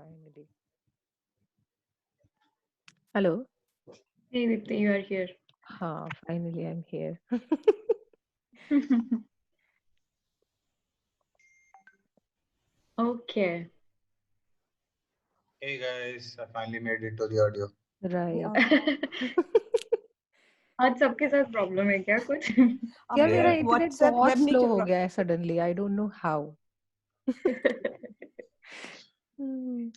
Finally. Hello. Hey, Dipti, you are here. Finally I'm here. Okay. Hey guys, I finally made it to the audio. Right. आज सबके साथ problem है क्या कुछ? यार मेरा Yeah. इंटरनेट बहुत स्लो हो गया है suddenly. I don't know how. Hmm.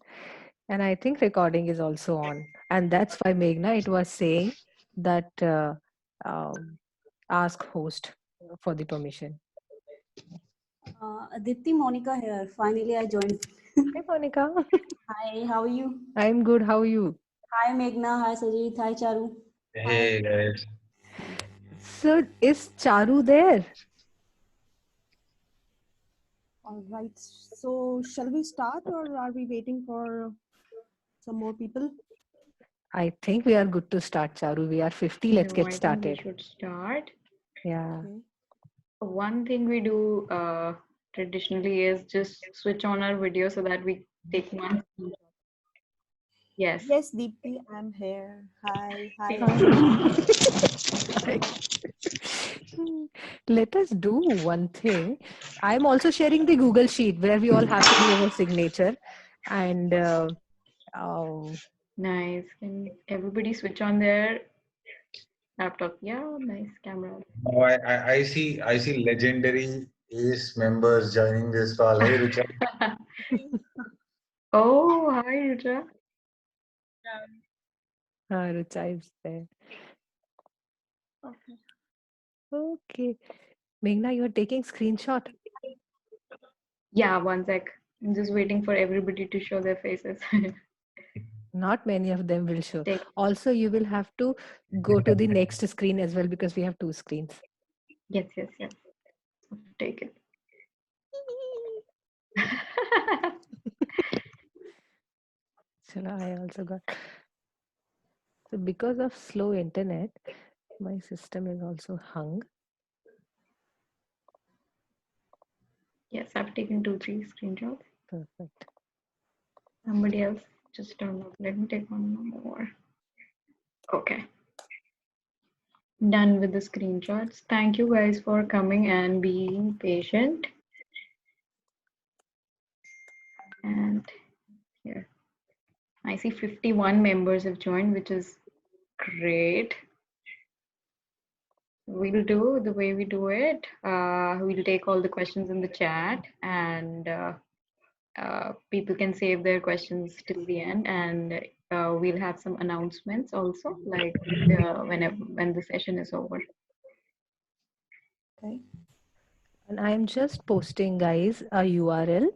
And I think recording is also on. And that's why Meghna, it was saying that um, ask host for the permission. Aditi, Monica here. Finally, I joined. Hey, Monica. Hi, how are you? I'm good. How are you? Hi, Meghna. Hi, Sajid. Hi, Charu. Hey guys. So, is Charu there? All right. So, shall we start or are we waiting for some more people? I think we are good to start, Charu. We are 50. Let's No, get I think started. we should start. Yeah. Okay. One thing we do traditionally is just switch on our video so that we take one screenshot. Yes. Yes, Deepti, I'm here. Hi. Hi, Hi. everyone. Let us do one thing. I'm also sharing the Google Sheet where we all have to do our signature. And Nice. Can everybody switch on their laptop? Yeah, nice camera. Oh, I see legendary Ace members joining this call. Hey Rucha. Oh, hi, Rucha. Rucha is there. Okay. Okay. Meghna, you are taking screenshot. Yeah, one sec. I'm just waiting for everybody to show their faces. Not many of them will show. Take. Also, you will have to go to the next screen as well because we have two screens. Yes. Take it. Chala, I also got. So because of slow internet, my system is also hung. Yes, I've taken 2-3 screenshots. Perfect. Somebody else just turned up. Let me take one more. Okay. Done with the screenshots. Thank you guys for coming and being patient. And here, I see 51 members have joined, which is great. We'll do the way we do it. We'll take all the questions in the chat and people can save their questions till the end, and we'll have some announcements also, like when the session is over. Okay. And I'm just posting, guys, a URL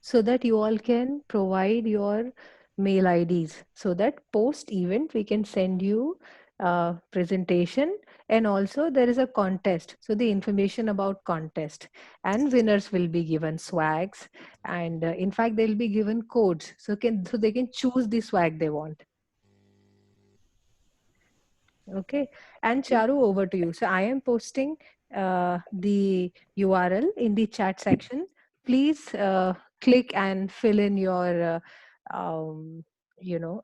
so that you all can provide your mail IDs so that post event we can send you a presentation, and also there is a contest. So the information about contest and winners will be given swags, and in fact they'll be given codes so they can choose the swag they want. Okay, and Charu, over to you. So I am posting the URL in the chat section. Please click and fill in your,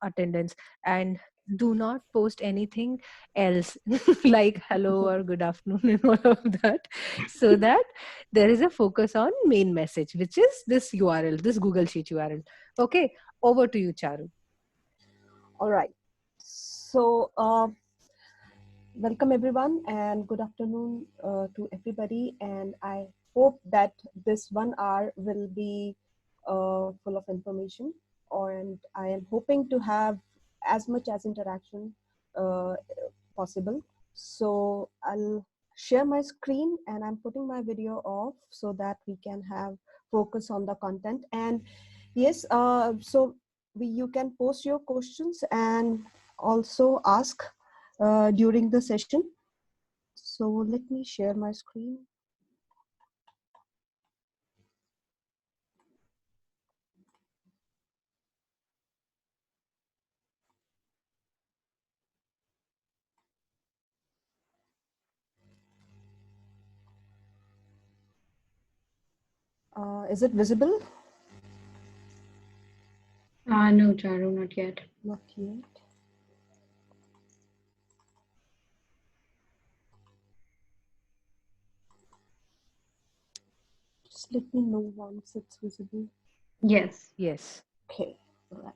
attendance, and do not post anything else like hello or good afternoon and all of that, so that there is a focus on main message, which is this URL, this Google Sheet URL. Okay, over to you, Charu. All right. So, welcome everyone and good afternoon to everybody. And I hope that this 1 hour will be full of information. And I am hoping to have as much as interaction uh, possible. So I'll share my screen and I'm putting my video off so that we can have focus on the content. And yes, you can post your questions and also ask during the session. So let me share my screen. Is it visible? No, Charu, not yet. Not yet. Just let me know once it's visible. Yes. Yes. Okay. All right.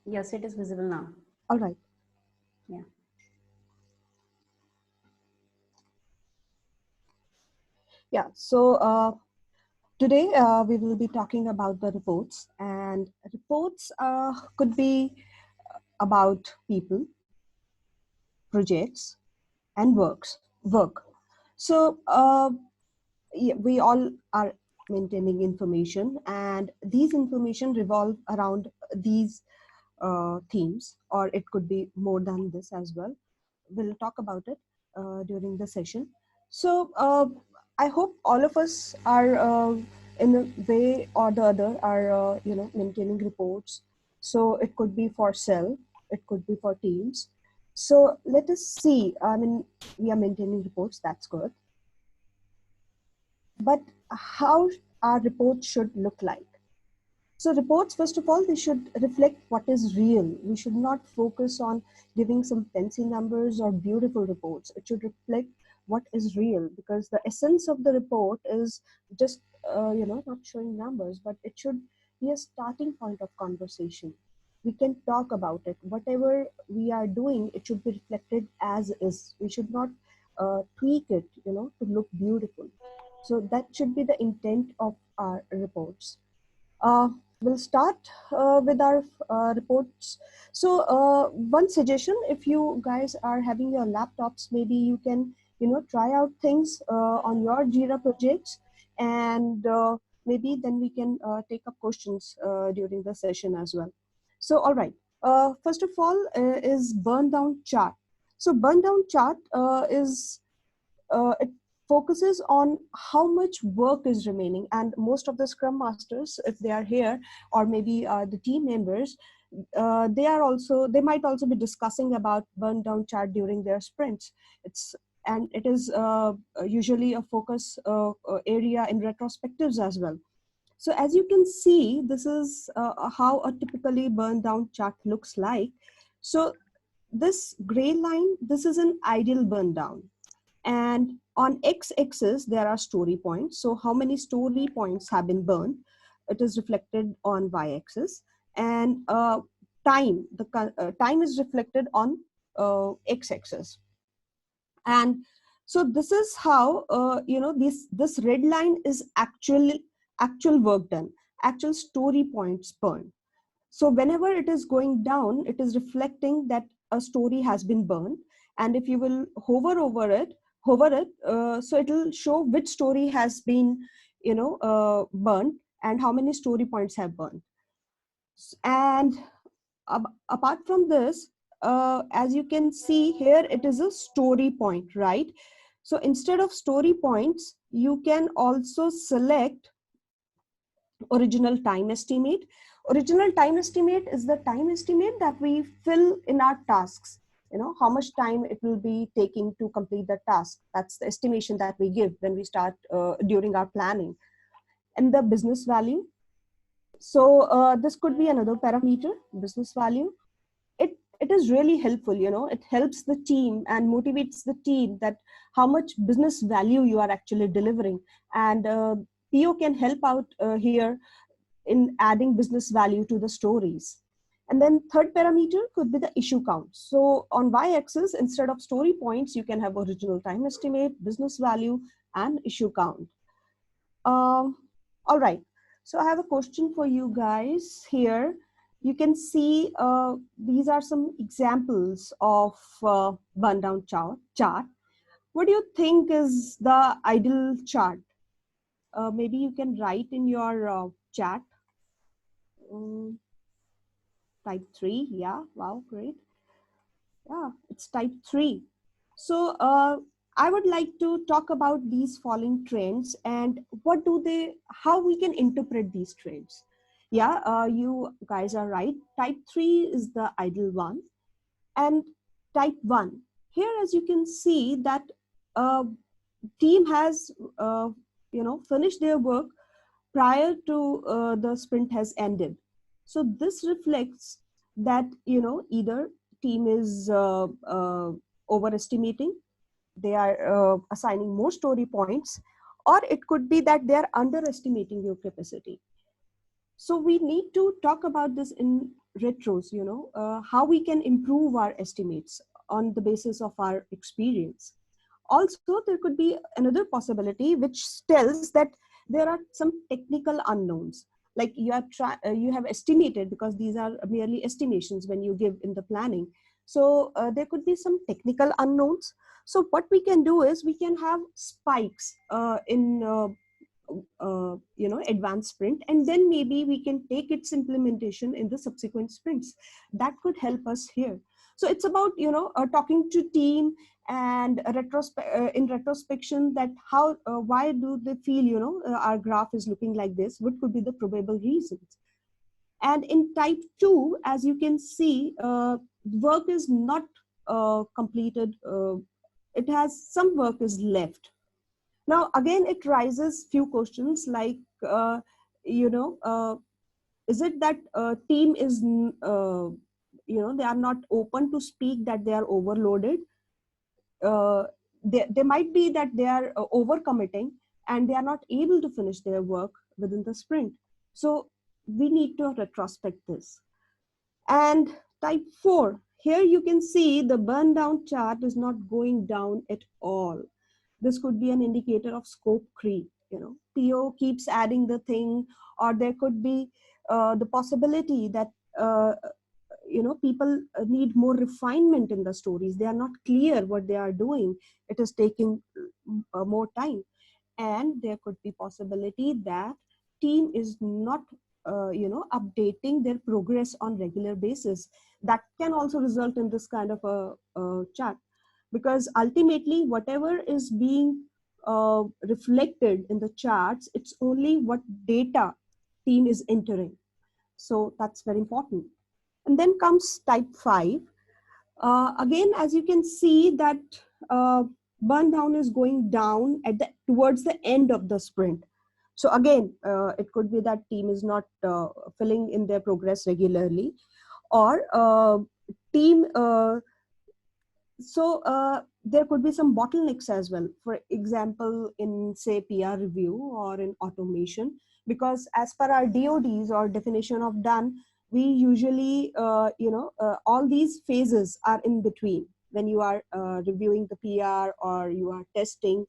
Yes, it is visible now. All right. Yeah. Yeah. So today we will be talking about the reports, and reports could be about people, projects, and work. So we all are maintaining information, and these information revolve around these themes, or it could be more than this as well. We'll talk about it during the session. So I hope all of us are in a way or the other are maintaining reports. So it could be for self, it could be for teams. So let us see. I mean, we are maintaining reports. That's good. But how our reports should look like? So reports, first of all, they should reflect what is real. We should not focus on giving some fancy numbers or beautiful reports. It should reflect what is real, because the essence of the report is just not showing numbers, but it should be a starting point of conversation. We can talk about it. Whatever we are doing, it should be reflected as is. We should not tweak it, to look beautiful. So that should be the intent of our reports. Uh, we'll start with our reports. So one suggestion, if you guys are having your laptops, maybe you can, try out things on your Jira projects, and maybe then we can take up questions during the session as well. So, all right. First of all is burn down chart. So burn down chart it focuses on how much work is remaining, and most of the scrum masters, if they are here, or maybe the team members, they might also be discussing about burn down chart during their sprints. It is usually a focus area in retrospectives as well. So as you can see, this is how a typically burn down chart looks like. So this gray line, this is an ideal burn down. And on x-axis, there are story points. So how many story points have been burned? It is reflected on y-axis. And time is reflected on x-axis. And so this is how, this red line is actual work done, actual story points burned. So whenever it is going down, it is reflecting that a story has been burned. And if you will hover it, so it will show which story has been, burned, and how many story points have burned. And apart from this, as you can see here, it is a story point, right? So instead of story points, you can also select original time estimate. Original time estimate is the time estimate that we fill in our tasks. How much time it will be taking to complete the task. That's the estimation that we give when we start during our planning. And the business value. So this could be another parameter, business value. It is really helpful. It helps the team and motivates the team that how much business value you are actually delivering. And PO can help out here in adding business value to the stories. And then third parameter could be the issue count. So on y-axis, instead of story points, you can have original time estimate, business value, and issue count. All right. So I have a question for you guys here. You can see these are some examples of burn down chart. What do you think is the ideal chart? Maybe you can write in your chat. Type 3, yeah, wow, great. Yeah, it's type 3. So I would like to talk about these falling trends and how we can interpret these trends. Yeah, you guys are right. Type 3 is the ideal one. And type 1, here as you can see that team has finished their work prior to the sprint has ended. So this reflects that, you know, either team is overestimating, they are assigning more story points, or it could be that they are underestimating your capacity. So we need to talk about this in retros, you know, how we can improve our estimates on the basis of our experience. Also, there could be another possibility which tells that there are some technical unknowns. Like you have estimated, because these are merely estimations when you give in the planning. So there could be some technical unknowns. So what we can do is we can have spikes in you know, advanced sprint, and then maybe we can take its implementation in the subsequent sprints. That could help us here. So it's about, you know, talking to team and in retrospection, that how why do they feel, you know, our graph is looking like this, what could be the probable reasons. And in type 2, as you can see, work is not completed, it has some work is left. Now, again, it raises few questions like, you know, is it that team is, you know, they are not open to speak that they are overloaded? They might be that they are overcommitting and they are not able to finish their work within the sprint. So we need to retrospect this. And type 4, here you can see the burn down chart is not going down at all. This could be an indicator of scope creep. You know, PO keeps adding the thing, or there could be the possibility that you know, people need more refinement in the stories. They are not clear what they are doing. It is taking more time, and there could be possibility that team is not you know, updating their progress on regular basis. That can also result in this kind of a chart, because ultimately whatever is being reflected in the charts, it's only what data team is entering. So that's very important. And then comes type 5. Again, as you can see that burn down is going down at the towards the end of the sprint. So again, it could be that team is not filling in their progress regularly, or team there could be some bottlenecks as well. For example, in say PR review or in automation, because as per our DODs or definition of done, we usually you know, all these phases are in between when you are reviewing the PR or you are testing.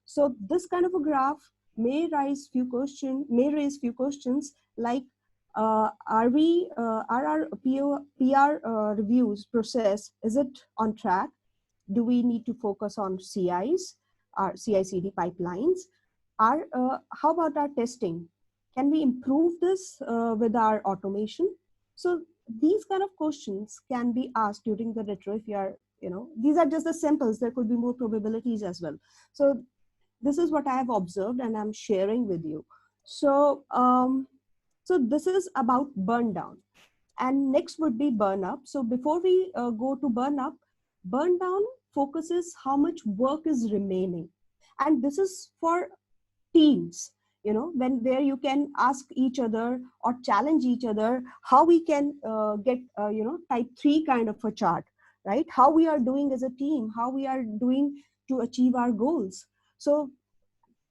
So this kind of a graph may raise few questions like, are our PR reviews process, is it on track? Do we need to focus on CIs, our CI/CD pipelines? How about our testing? Can we improve this with our automation? So these kind of questions can be asked during the retro. If you are, you know, these are just the samples. There could be more probabilities as well. So this is what I have observed and I'm sharing with you. So so this is about burn down. And next would be burn up. So before we go to burn up, burn down focuses how much work is remaining. And this is for teams, you know, where you can ask each other or challenge each other how we can get, you know, type 3 kind of a chart, right? How we are doing as a team, how we are doing to achieve our goals. So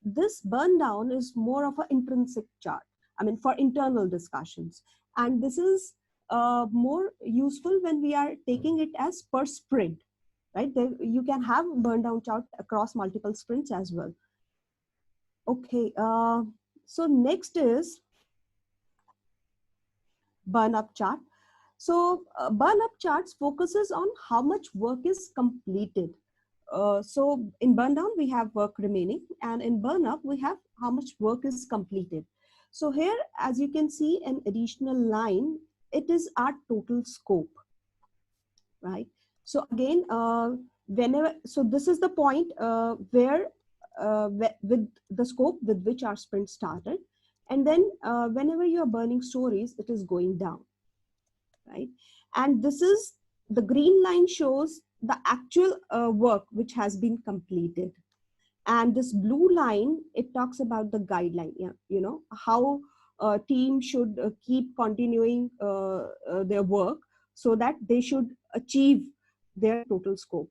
this burn down is more of an intrinsic chart, I mean, for internal discussions. And this is more useful when we are taking it as per sprint, right? You can have burn down chart across multiple sprints as well. Okay, so next is burn up chart. So burn up charts focuses on how much work is completed. So in burn down, we have work remaining, and in burn up, we have how much work is completed. So here, as you can see, an additional line, it is our total scope, right? So again, so this is the point where with the scope with which our sprint started. And then whenever you're burning stories, it is going down, right? And this is, the green line shows the actual work which has been completed. And this blue line, it talks about the guideline, yeah, you know, how team should keep continuing their work so that they should achieve their total scope.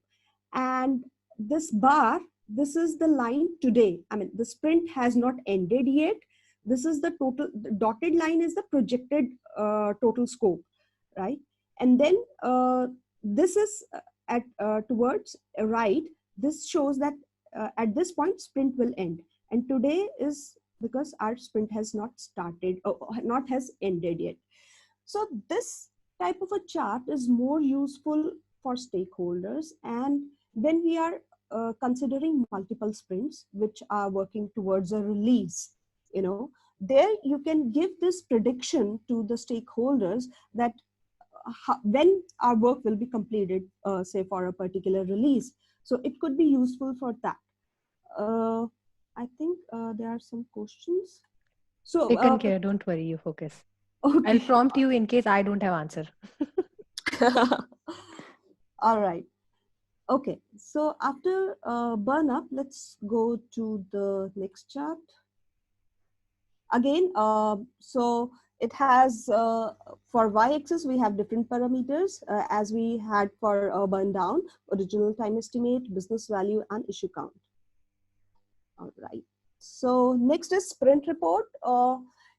And this bar, this is the line today. I mean, the sprint has not ended yet. This is the total, the dotted line is the projected total scope, right? And then this is at towards right. This shows that at this point sprint will end. And today is because our sprint has not started, not has ended yet. So this type of a chart is more useful for stakeholders, and when we are considering multiple sprints which are working towards a release, you know, there you can give this prediction to the stakeholders that when our work will be completed, say for a particular release. So it could be useful for that. I think there are some questions. So Taken care, don't worry, you focus. okay. I'll prompt you in case I don't have answer. All right. Okay, so after burn up, let's go to the next chart. Again, so it has, for y-axis, we have different parameters as we had for burn down, original time estimate, business value, and issue count. All right. So next is sprint report.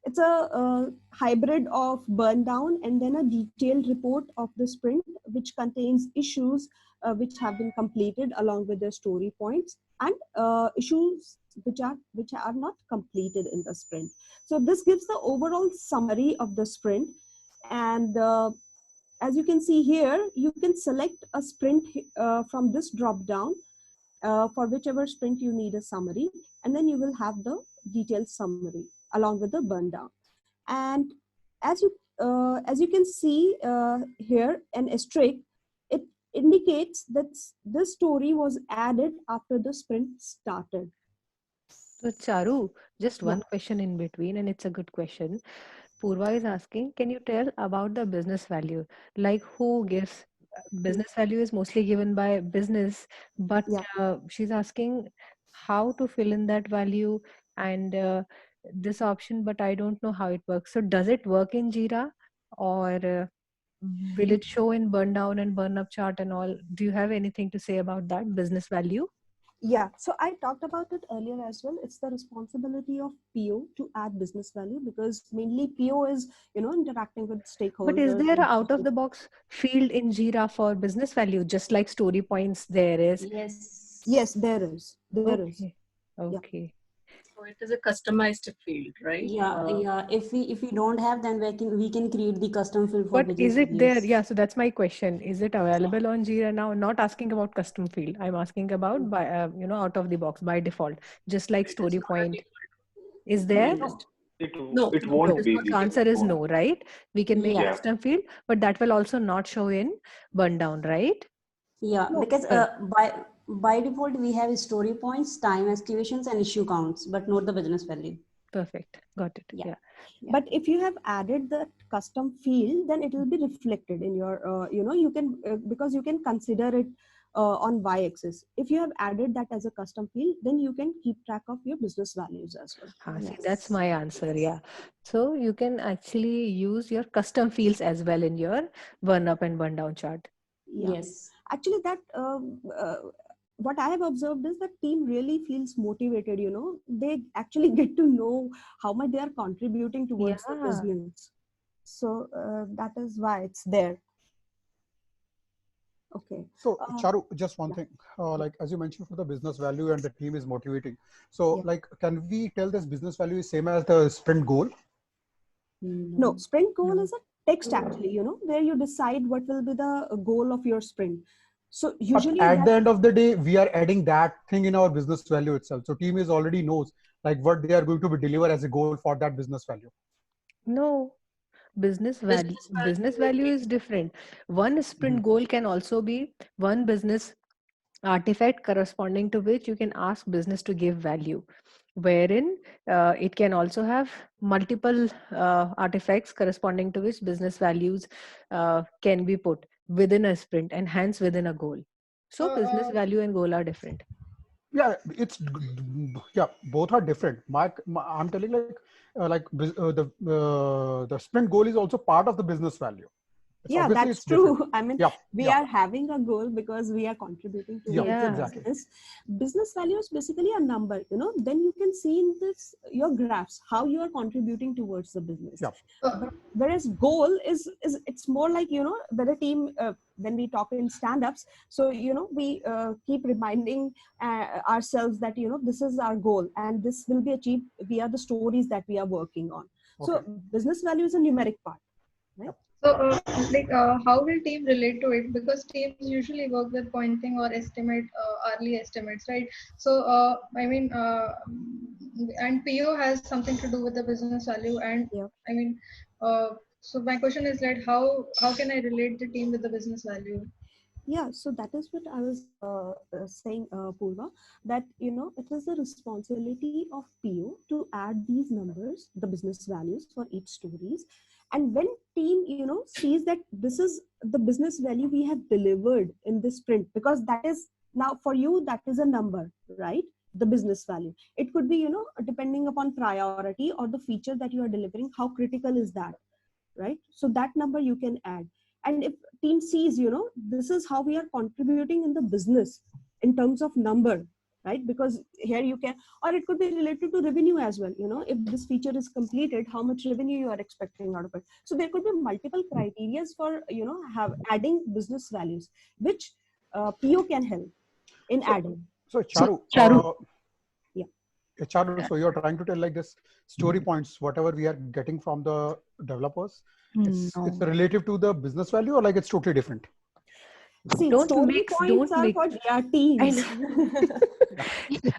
It's a hybrid of burn down and then a detailed report of the sprint, which contains issues which have been completed along with their story points, and issues which are not completed in the sprint. So this gives the overall summary of the sprint. And as you can see here, you can select a sprint from this drop down for whichever sprint you need a summary, and then you will have the detailed summary along with the burn down. And as you can see here, an asterisk, it indicates that this story was added after the sprint started. So Charu, just Yeah. one question in between, and it's a good question. Purva is asking, can you tell about the business value? Like who gives business value is mostly given by business, but Yeah. she's asking how to fill in that value and this option, but I don't know how it works. So does it work in Jira, or will it show in burn down and burn up chart and all? Do you have anything to say about that business value? Yeah, so I talked about it earlier as well. It's the responsibility of PO to add business value, because mainly PO is, you know, interacting with But is stakeholders. there a And out of the box field in Jira for business value, just like story points there is? Yes. yes, there is. There is. Okay. Okay. So it is a customized field, right? Yeah. If we don't have, then we can create the custom field for But business is it there? values. Yeah, so that's my question. Is it available on Jira now? Not asking about custom field. I'm asking about by out of the box by default, just like It is story not a point. default. Is No, there? it is. It No, it no, won't it No. is be not The a the answer is default. no, right? We can make Yeah. custom field, but that will also not show in burn down, right? Yeah, No. because Correct. by default we have story points, time estimations, and issue counts, but not the business value. Perfect. Got it. Yeah. Yeah. Yeah. But if you have added the custom field, then it will be reflected in your, you can, because you can consider it on y-axis. If you have added that as a custom field, then you can keep track of your business values as well. See, that's Yes. my answer. Yeah. So you can actually use your custom fields as well in your burn up and burn down chart. Yeah. Yes. Actually, that what I have observed is that team really feels motivated. You know, they actually get to know how much they are contributing towards the Yeah. business. So that is why it's there. Okay. So Charu, just one yeah. thing, like as you mentioned for the business value and the team is motivating. So Yeah. like, can we tell this business value is same as the sprint goal? No, sprint goal No. is a text actually, you know, where you decide what will be the goal of your sprint. So But usually at that, the end of the day, we are adding that thing in our business value itself. So team is already knows like what they are going to be deliver as a goal for that business value. No. Business value is different. One sprint goal can also be one business artifact corresponding to which you can ask business to give value, wherein it can also have multiple artifacts corresponding to which business values can be put within a sprint and hence within a goal. So business value and goal are different. Yeah, it's both are different. I'm telling like the sprint goal is also part of the business value. Yeah, Obviously that's it's different. true. I mean, Yeah, we yeah. are having a goal because we are contributing Yeah, towards the exactly. business. Business value is basically a number, you know, then you can see in this, your graphs, how you are contributing towards the business. Yeah. But whereas goal is it's more like, you know, when a team, when we talk in stand-ups, so, you know, we keep reminding ourselves that, you know, this is our goal and this will be achieved via the stories that we are working on. So business value is a numeric part, right? So, how will team relate to it? Because teams usually work with pointing or estimate, early estimates, right? So, and PO has something to do with the business value. And Yeah. I mean, so my question is that how can I relate the team with the business value? Yeah, so that is what I was saying, Purva, that, you know, it is the responsibility of PO to add these numbers, the business values for each stories. And when team, you know, sees that this is the business value we have delivered in this sprint, because that is now for you, that is a number, right? The business value. It could be, you know, depending upon priority or the feature that you are delivering, how critical is that, right? So that number you can add. And if team sees, you know, this is how we are contributing in the business in terms of number, right? Because here you can, or it could be related to revenue as well. You know, if this feature is completed, how much revenue you are expecting out of it. So there could be multiple criteria for, you know, have adding business values, which PO can help in adding. So Charu, yeah. Charu, so you're trying to tell like this story points, whatever we are getting from the developers, it's relative to the business value, or like it's totally different? See, story points are for teams.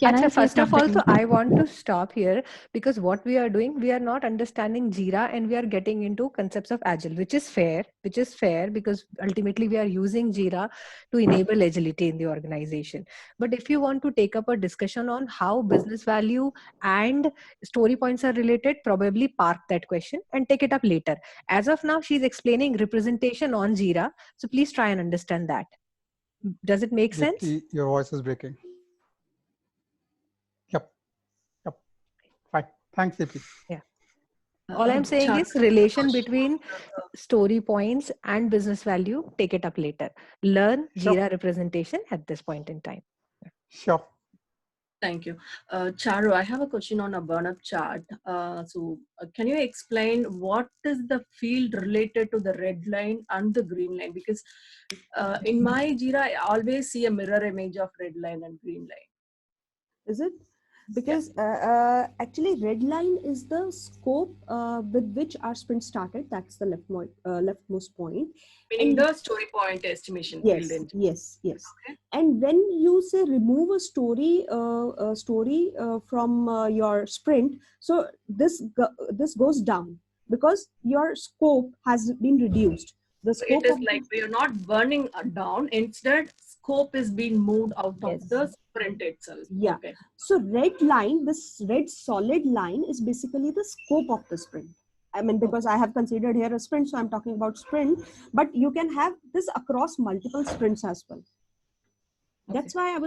Achha, first of all, so I want to stop here, because what we are doing, we are not understanding Jira and we are getting into concepts of Agile, which is fair because ultimately we are using Jira to enable agility in the organization. But if you want to take up a discussion on how business value and story points are related, probably park that question and take it up later. As of now, she's explaining representation on Jira. So please try and understand that. Does it make sense? Your voice is breaking. Yep. Fine. Thanks, Deepti. Yeah. All I'm saying is relation between story points and business value, take it up later. Learn Jira representation at this point in time. Sure. Thank you. Charu, I have a question on a burn-up chart. Can you explain what is the field related to the red line and the green line? Because in my Jira, I always see a mirror image of red line and green line. Is it? Because actually red line is the scope with which our sprint started. That's the leftmost point. Meaning the story point estimation yes, field. Yes. Okay. And when you say remove a story from your sprint, so this goes down because your scope has been reduced. The scope it is like we are not burning down. Instead, scope is being moved out of the sprint itself. Yeah. Okay. So red line, this red solid line is basically the scope of the sprint. I mean, because I have considered here a sprint, so I'm talking about sprint, but you can have this across multiple sprints as well. Okay. That's why I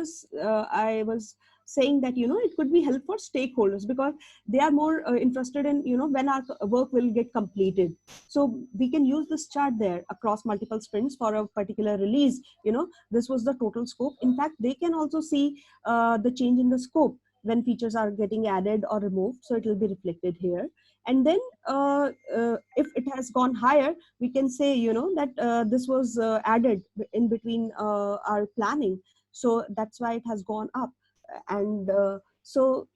was saying that, you know, it could be helpful for stakeholders because they are more interested in, you know, when our work will get completed. So we can use this chart there across multiple sprints for a particular release. You know, this was the total scope. In fact, they can also see the change in the scope when features are getting added or removed. So it will be reflected here. And then if it has gone higher, we can say, you know, that this was added in between our planning. So that's why it has gone up. And so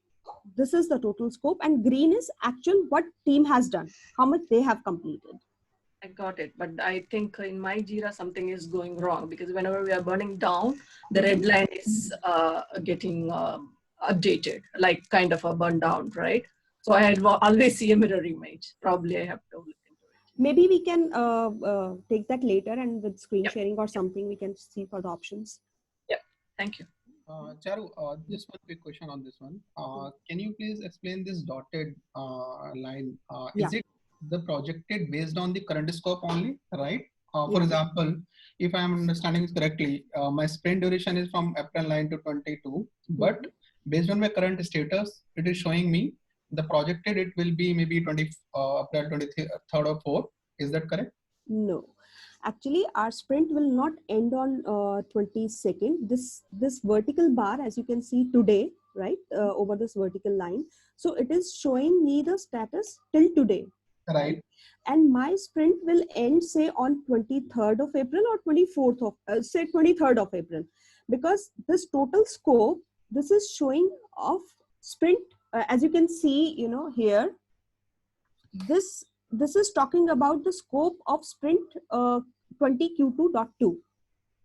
this is the total scope, and green is actual what team has done, how much they have completed. I got it. But I think in my Jira, something is going wrong because whenever we are burning down, the red line is getting updated, like kind of a burn down, right? So I always see a mirror image. Probably I have to look into it. Maybe we can take that later, and with screen sharing or something, we can see for the options. Yeah, thank you. Charu, just one quick question on this one. Can you please explain this dotted line? Is it the projected based on the current scope only, right? For example, if I'm understanding this correctly, my sprint duration is from April 9 to 22, but based on my current status, it is showing me the projected it will be maybe April 23rd or 4th. Is that correct? No, actually our sprint will not end on 22nd. This vertical bar, as you can see today, right, over this vertical line. So it is showing me the status till today. Right. And my sprint will end say on 23rd of April or 24th of say 23rd of April, because this total scope, this is showing of sprint, as you can see, you know, here, this is talking about the scope of sprint 20Q2.2.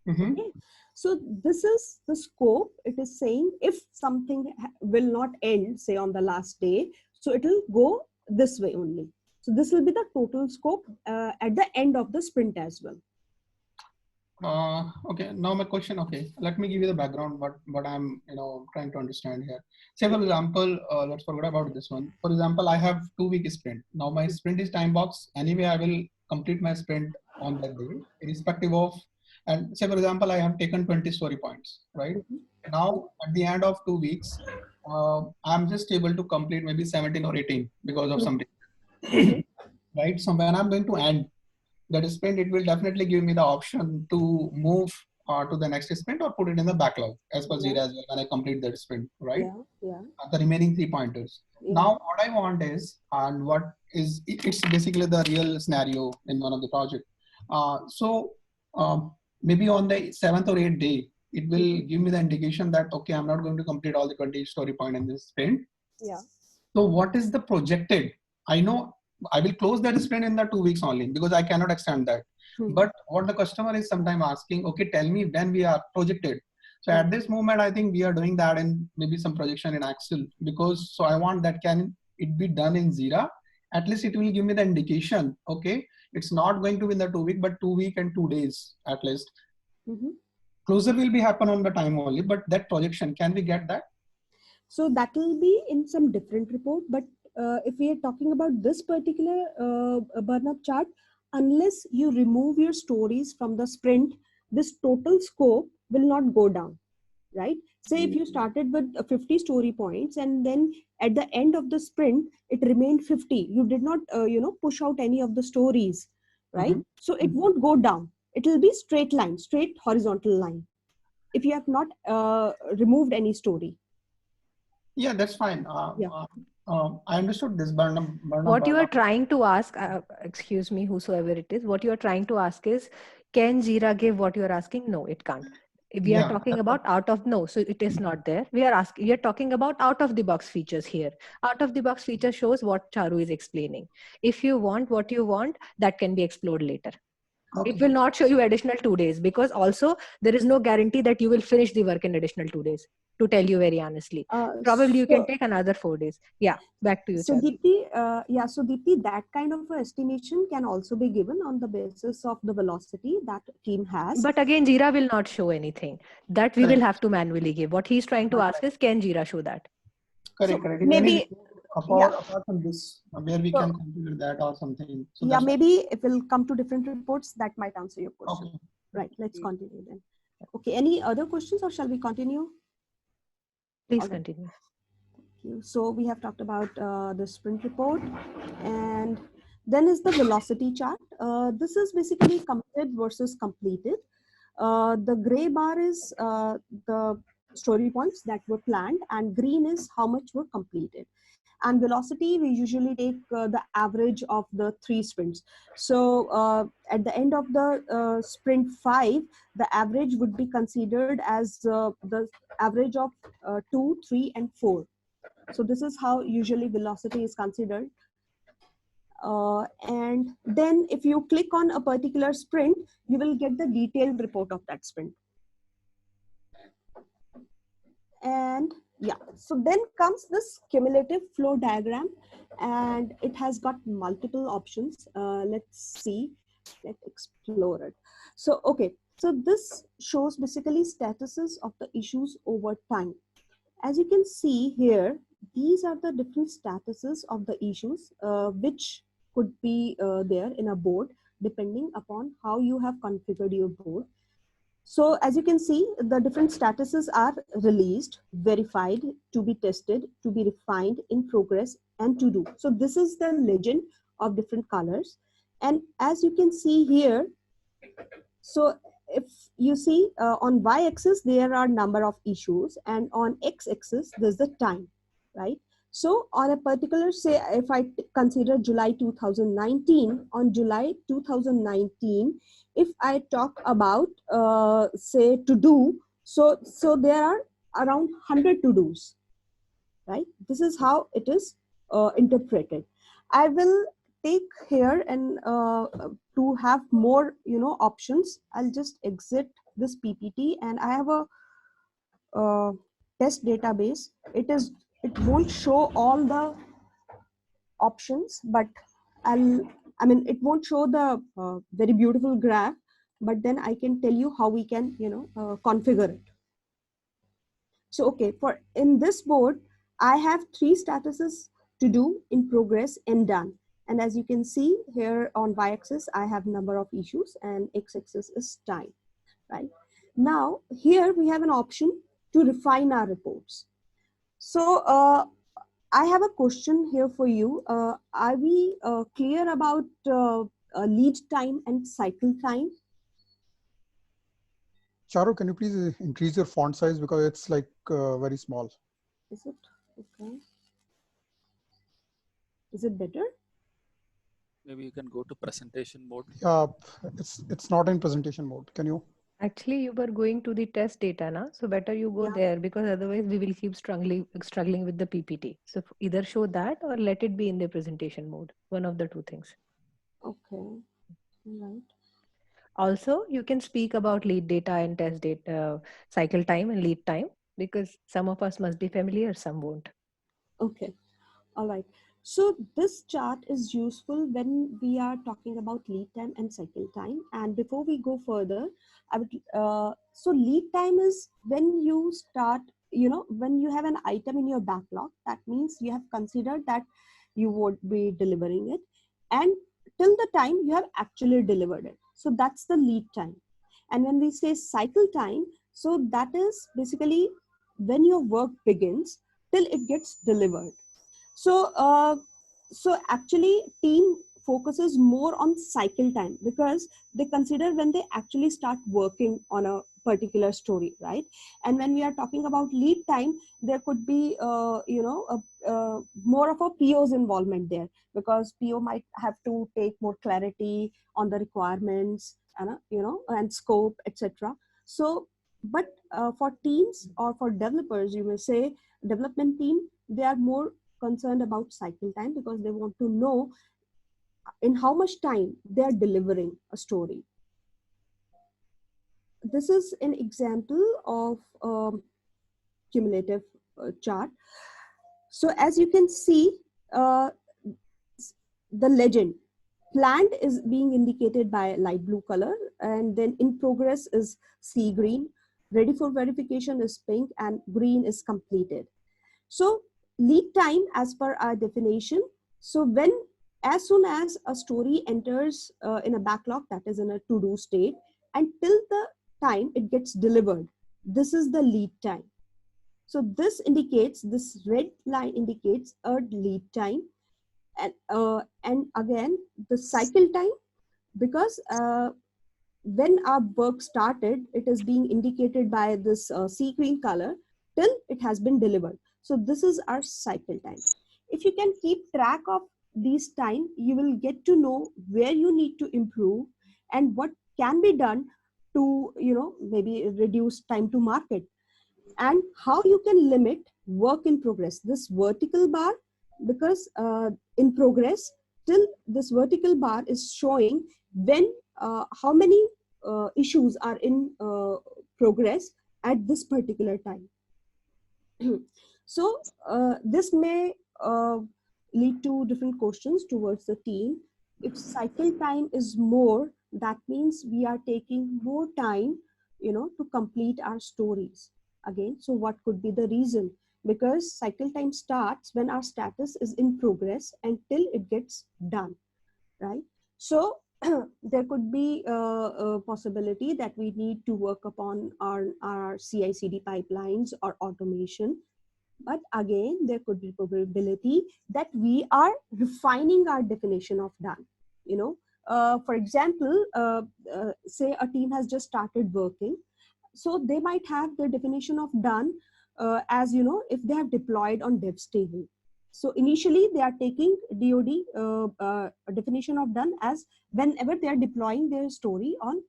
Mm-hmm. Okay, so this is the scope. It is saying if something will not end say on the last day, so it will go this way only. So this will be the total scope at the end of the sprint as well. Okay, now my question, okay, let me give you the background, what I'm trying to understand here. Say for example, let's forget about this one. For example, I have 2-week sprint. Now my sprint is time box. Anyway, I will complete my sprint on that day, irrespective of, and say for example, I have taken 20 story points, right? Now at the end of 2 weeks, I'm just able to complete maybe 17 or 18 because of something, right? So when I'm going to end that sprint, it will definitely give me the option to move to the next sprint or put it in the backlog as per Jira as well when I complete that sprint, right? The remaining 3 pointers. Now what I want is, and what is, it's basically the real scenario in one of the project. Maybe on the 7th or 8th day, it will give me the indication that, okay, I'm not going to complete all the 20 story point in this sprint. So what is the projected? I know I will close that sprint in the 2 weeks only because I cannot extend that. But what the customer is sometimes asking, okay, tell me when we are projected. So at this moment, I think we are doing that in maybe some projection in Excel, because so I want that can it be done in Jira. At least it will give me the indication, okay, it's not going to be in the 2 week, but 2 week and 2 days at least. Closure will be happen on the time only, but that projection, can we get that? So that will be in some different report, but if we are talking about this particular burn-up chart, unless you remove your stories from the sprint, this total scope will not go down, right? Say if you started with 50 story points and then at the end of the sprint, it remained 50. You did not, push out any of the stories, right? So it won't go down. It will be straight line, straight horizontal line, if you have not removed any story. Yeah, that's fine. I understood this What you are trying to ask, excuse me, whosoever it is, what you are trying to ask is, can Jira give what you are asking? No, it can't. We are talking about so it is not there. We are talking about out of the box features here. Out of the box feature shows what Charu is explaining. If you want what you want, that can be explored later. Okay. It will not show you additional 2 days, because also there is no guarantee that you will finish the work in additional 2 days, to tell you very honestly. Probably you can take another 4 days. Yeah, back to you. So Deepti, so Deepti, that kind of estimation can also be given on the basis of the velocity that team has. But again, Jira will not show anything. That we will have to manually give. What he's trying to ask is, can Jira show that? Correct, correct. Maybe apart from this, where we can configure that or something. So yeah, maybe if we'll come to different reports, that might answer your question. Okay. Right, let's continue then. Okay, any other questions or shall we continue? Please continue. Thank you. So we have talked about the sprint report, and then is the velocity chart. This is basically committed versus completed. The gray bar is the story points that were planned, and green is how much were completed. And velocity, we usually take the average of the 3 sprints. So at the end of the sprint 5, the average would be considered as the average of 2, 3, and 4. So this is how usually velocity is considered. And then if you click on a particular sprint, you will get the detailed report of that sprint. And yeah, so then comes this cumulative flow diagram, and it has got multiple options. Let's see, let's explore it. So, okay, so this shows basically statuses of the issues over time. As you can see here, these are the different statuses of the issues, which could be there in a board, depending upon how you have configured your board. So as you can see, the different statuses are released, verified, to be tested, to be refined, in progress, and to do. So this is the legend of different colors. And as you can see here, so if you see on y-axis, there are number of issues, and on x-axis, there's the time, right? So on a particular, say, if I consider July 2019, on July 2019, if I talk about, say, to do, so there are around 100 to do's, right? This is how it is interpreted. I will take here and to have more, options, I'll just exit this PPT, and I have a test database. It won't show all the options, but it won't show the very beautiful graph, but then I can tell you how we can, configure it. So, okay, for in this board, I have 3 statuses: to do, in progress, and done. And as you can see here on y-axis, I have number of issues, and x-axis is time, right? Now, here we have an option to refine our reports. So, I have a question here for you. Are we clear about lead time and cycle time? Charu, can you please increase your font size because it's like very small. Is it okay? Is it better? Maybe you can go to presentation mode. Yeah, it's not in presentation mode. Can you? Actually, you were going to the test data now, so better you go there, because otherwise we will keep struggling with the PPT. So either show that or let it be in the presentation mode. One of the two things. Okay, right. Also, you can speak about lead data and test data, cycle time and lead time, because some of us must be familiar, some won't. Okay, all right. So this chart is useful when we are talking about lead time and cycle time. And before we go further, I would so lead time is when you start, when you have an item in your backlog. That means you have considered that you would be delivering it, and till the time you have actually delivered it. So that's the lead time. And when we say cycle time, so that is basically when your work begins till it gets delivered. So, so actually team focuses more on cycle time because they consider when they actually start working on a particular story, right? And when we are talking about lead time, there could be, more of a PO's involvement there, because PO might have to take more clarity on the requirements and, and scope, etc. So, but for teams or for developers, you may say development team, they are more concerned about cycle time because they want to know in how much time they are delivering a story. This is an example of cumulative chart. So as you can see, the legend planned is being indicated by light blue color, and then in progress is sea green, ready for verification is pink, and green is completed. So lead time as per our definition. So as soon as a story enters in a backlog, that is in a to-do state, until the time it gets delivered, this is the lead time. So this red line indicates a lead time. And again, the cycle time, because when our work started, it is being indicated by this sea green color till it has been delivered. So this is our cycle time. If you can keep track of these time, you will get to know where you need to improve and what can be done to, maybe reduce time to market, and how you can limit work in progress. This vertical bar, because in progress, till this vertical bar is showing when how many issues are in progress at this particular time. So this may lead to different questions towards the team. If cycle time is more, that means we are taking more time, to complete our stories. Again, so what could be the reason? Because cycle time starts when our status is in progress until it gets done, right? So there could be a possibility that we need to work upon our CI/CD pipelines or automation. But again, there could be probability that we are refining our definition of done. You know, for example, say a team has just started working, so they might have the definition of done as, you know, if they have deployed on devs table. So initially they are taking DoD definition of done as whenever they are deploying their story on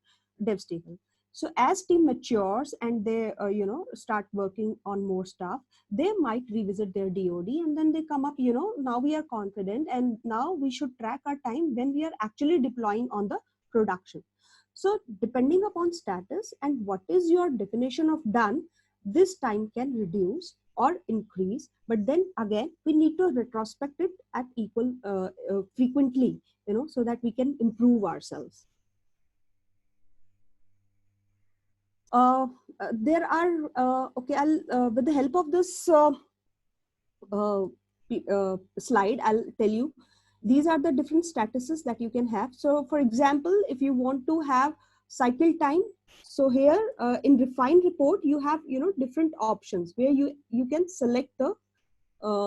devs table. So as team matures and they you know, start working on more stuff, they might revisit their DoD, and then they come up, you know, now we are confident and now we should track our time when we are actually deploying on the production. So depending upon status and what is your definition of done, this time can reduce or increase, but then again we need to retrospect it at equal frequently, you know, so that we can improve ourselves. There are okay, I'll with the help of this slide, I'll tell you these are the different statuses that you can have. So for example, if you want to have cycle time, so here in refined report you have, you know, different options where you can select the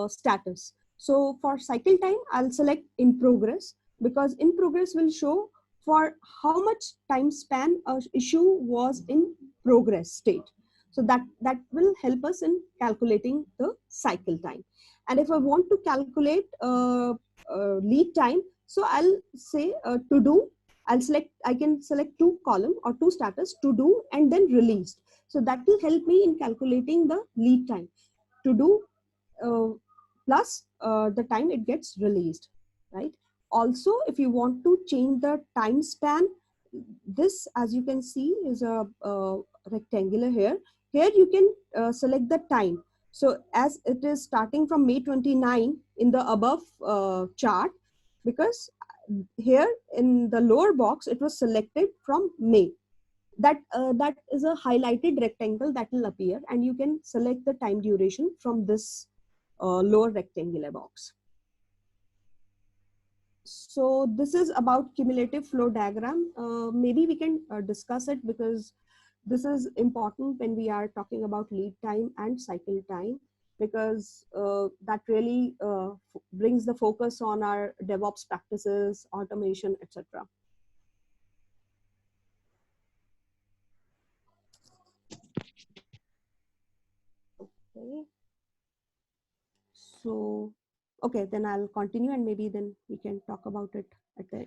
status. So for cycle time, I'll select in progress, because in progress will show for how much time span a issue was in progress state. So that will help us in calculating the cycle time. And if I want to calculate lead time, so I'll say to do. I can select two column or two status, to do and then released. So that will help me in calculating the lead time. To do plus the time it gets released, right? Also, if you want to change the time span, this, as you can see, is a rectangular here. Here you can select the time. So as it is starting from May 29 in the above chart, because here in the lower box, it was selected from May. That is a highlighted rectangle that will appear, and you can select the time duration from this lower rectangular box. So this is about cumulative flow diagram. Maybe we can discuss it, because this is important when we are talking about lead time and cycle time, because that really brings the focus on our DevOps practices, automation, etc. Okay. So, okay, then I'll continue, and maybe then we can talk about it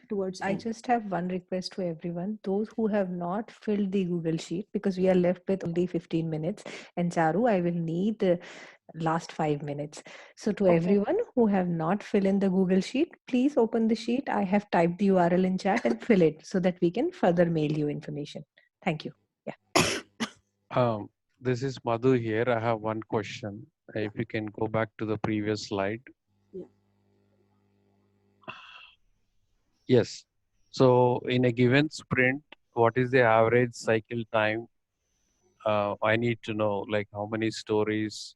towards I end. just have one request to everyone. Those who have not filled the Google Sheet, because we are left with only 15 minutes. And Charu, I will need the last 5 minutes. So to everyone who have not filled in the Google Sheet, please open the sheet. I have typed the URL in chat and fill it so that we can further mail you information. Thank you. Yeah. This is Madhu here. I have one question. If you can go back to the previous slide. Yeah. Yes. So in a given sprint, what is the average cycle time? I need to know, like, how many stories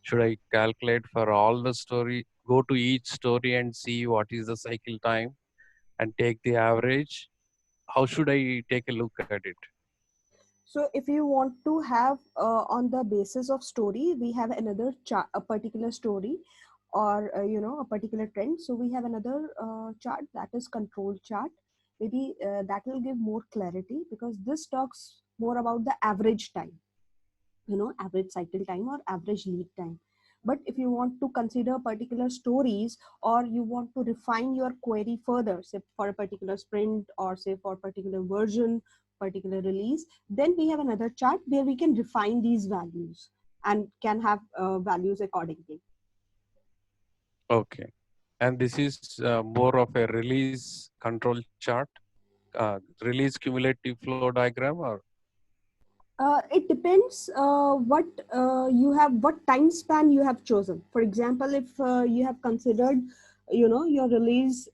should I calculate for all the story? Go to each story and see what is the cycle time and take the average. How should I take a look at it? So if you want to have on the basis of story, we have another chart, a particular story, or you know, a particular trend. So we have another chart, that is control chart. Maybe that will give more clarity, because this talks more about the average time, you know, average cycle time or average lead time. But if you want to consider particular stories, or you want to refine your query further, say for a particular sprint, or say for a particular version, particular release, then we have another chart where we can refine these values and can have values accordingly. Okay. And this is more of a release control chart, release cumulative flow diagram, or? It depends what you have, what time span you have chosen. For example, if you have considered, you know, your release,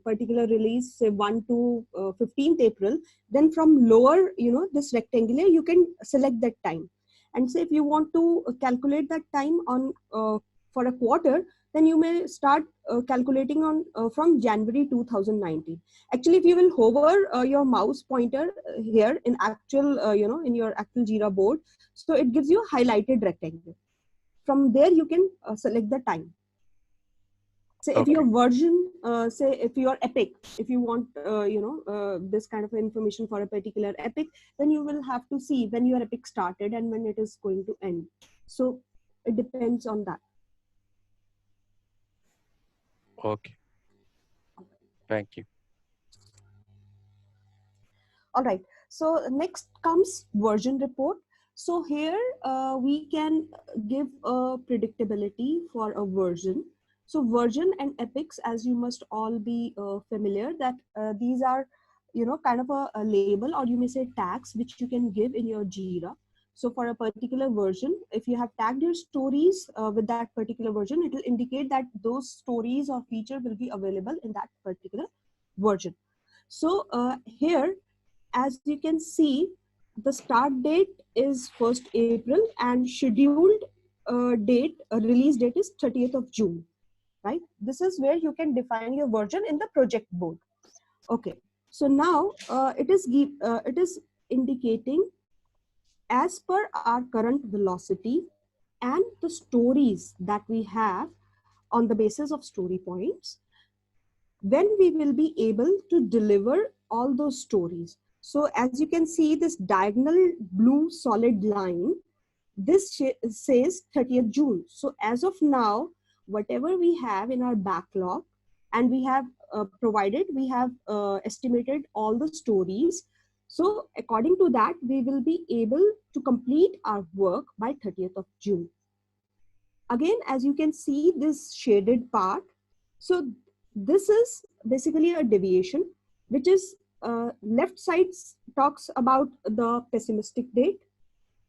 particular release, say 1 to 15th April, then from lower, you know, this rectangular, you can select that time. And say if you want to calculate that time on for a quarter, then you may start calculating on from January 2019. Actually, if you will hover your mouse pointer here in actual, in your actual Jira board, so it gives you a highlighted rectangle. From there, you can select the time. Say if your version, say if your epic, if you want, this kind of information for a particular epic, then you will have to see when your epic started and when it is going to end. So it depends on that. Okay. Thank you. All right. So next comes version report. So here we can give a predictability for a version. So version and epics, as you must all be familiar, that these are, kind of a label, or you may say tags, which you can give in your Jira. So for a particular version, if you have tagged your stories with that particular version, it will indicate that those stories or feature will be available in that particular version. So here, as you can see, the start date is 1st April and scheduled release date is 30th of June, right? This is where you can define your version in the project board. Okay, so now it is indicating as per our current velocity and the stories that we have on the basis of story points, when we will be able to deliver all those stories. So as you can see, this diagonal blue solid line, this says 30th June. So as of now, whatever we have in our backlog, and we have we have estimated all the stories. So according to that, we will be able to complete our work by 30th of June. Again, as you can see, this shaded part, so this is basically a deviation, which is left side talks about the pessimistic date,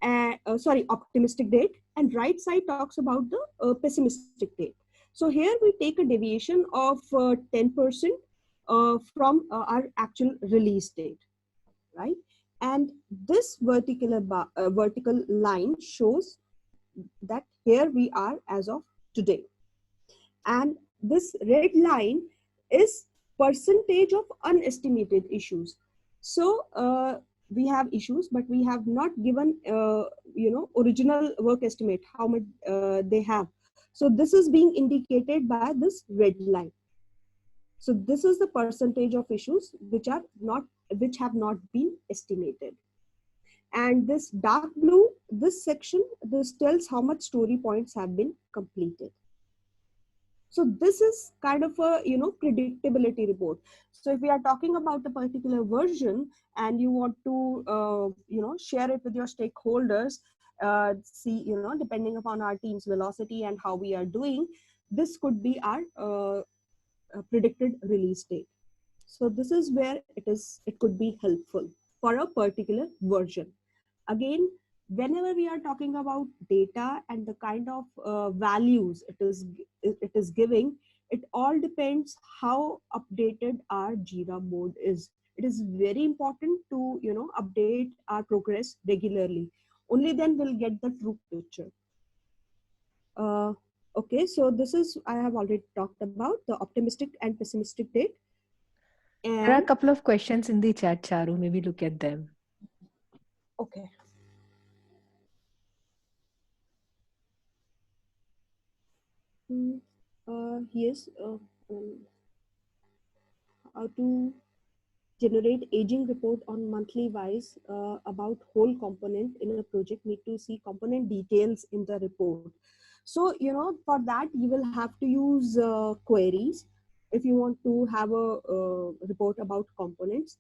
optimistic date, and right side talks about the pessimistic date. So here we take a deviation of 10% from our actual release date, right? And this vertical line shows that here we are as of today. And this red line is percentage of unestimated issues. So we have issues, but we have not given original work estimate how much they have. So this is being indicated by this red line. So this is the percentage of issues which have not been estimated. And this dark blue, this section, this tells how much story points have been completed. So this is kind of a predictability report. So if we are talking about a particular version and you want to share it with your stakeholders, see depending upon our team's velocity and how we are doing, this could be our predicted release date. So this is where it could be helpful for a particular version. Again, whenever we are talking about data and the kind of values it is giving, it all depends how updated our Jira board is. It is very important to update our progress regularly. Only then we'll get the true picture. Okay, so this is, I have already talked about the optimistic and pessimistic date. And there are a couple of questions in the chat, Charu. Maybe look at them. Okay. Yes. How to generate aging report on monthly wise about whole component in a project. Need to see component details in the report. So for that you will have to use queries. If you want to have a report about components,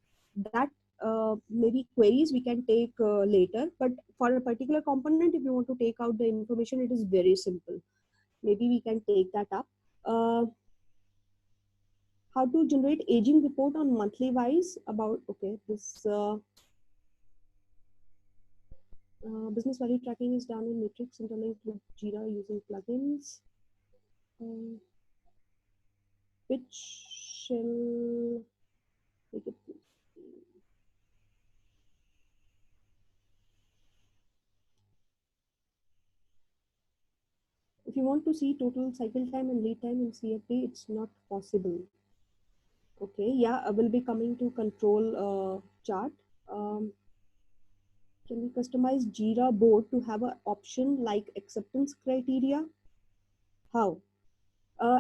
that maybe queries we can take later. But for a particular component, if you want to take out the information, it is very simple. Maybe we can take that up. How to generate aging report on monthly wise about, okay, this business value tracking is done in Matrix interlinked with Jira using plugins. Which shall make it. If you want to see total cycle time and lead time in CFD, it's not possible. Okay, yeah, I will be coming to control chart. Can we customize Jira board to have an option like acceptance criteria? How?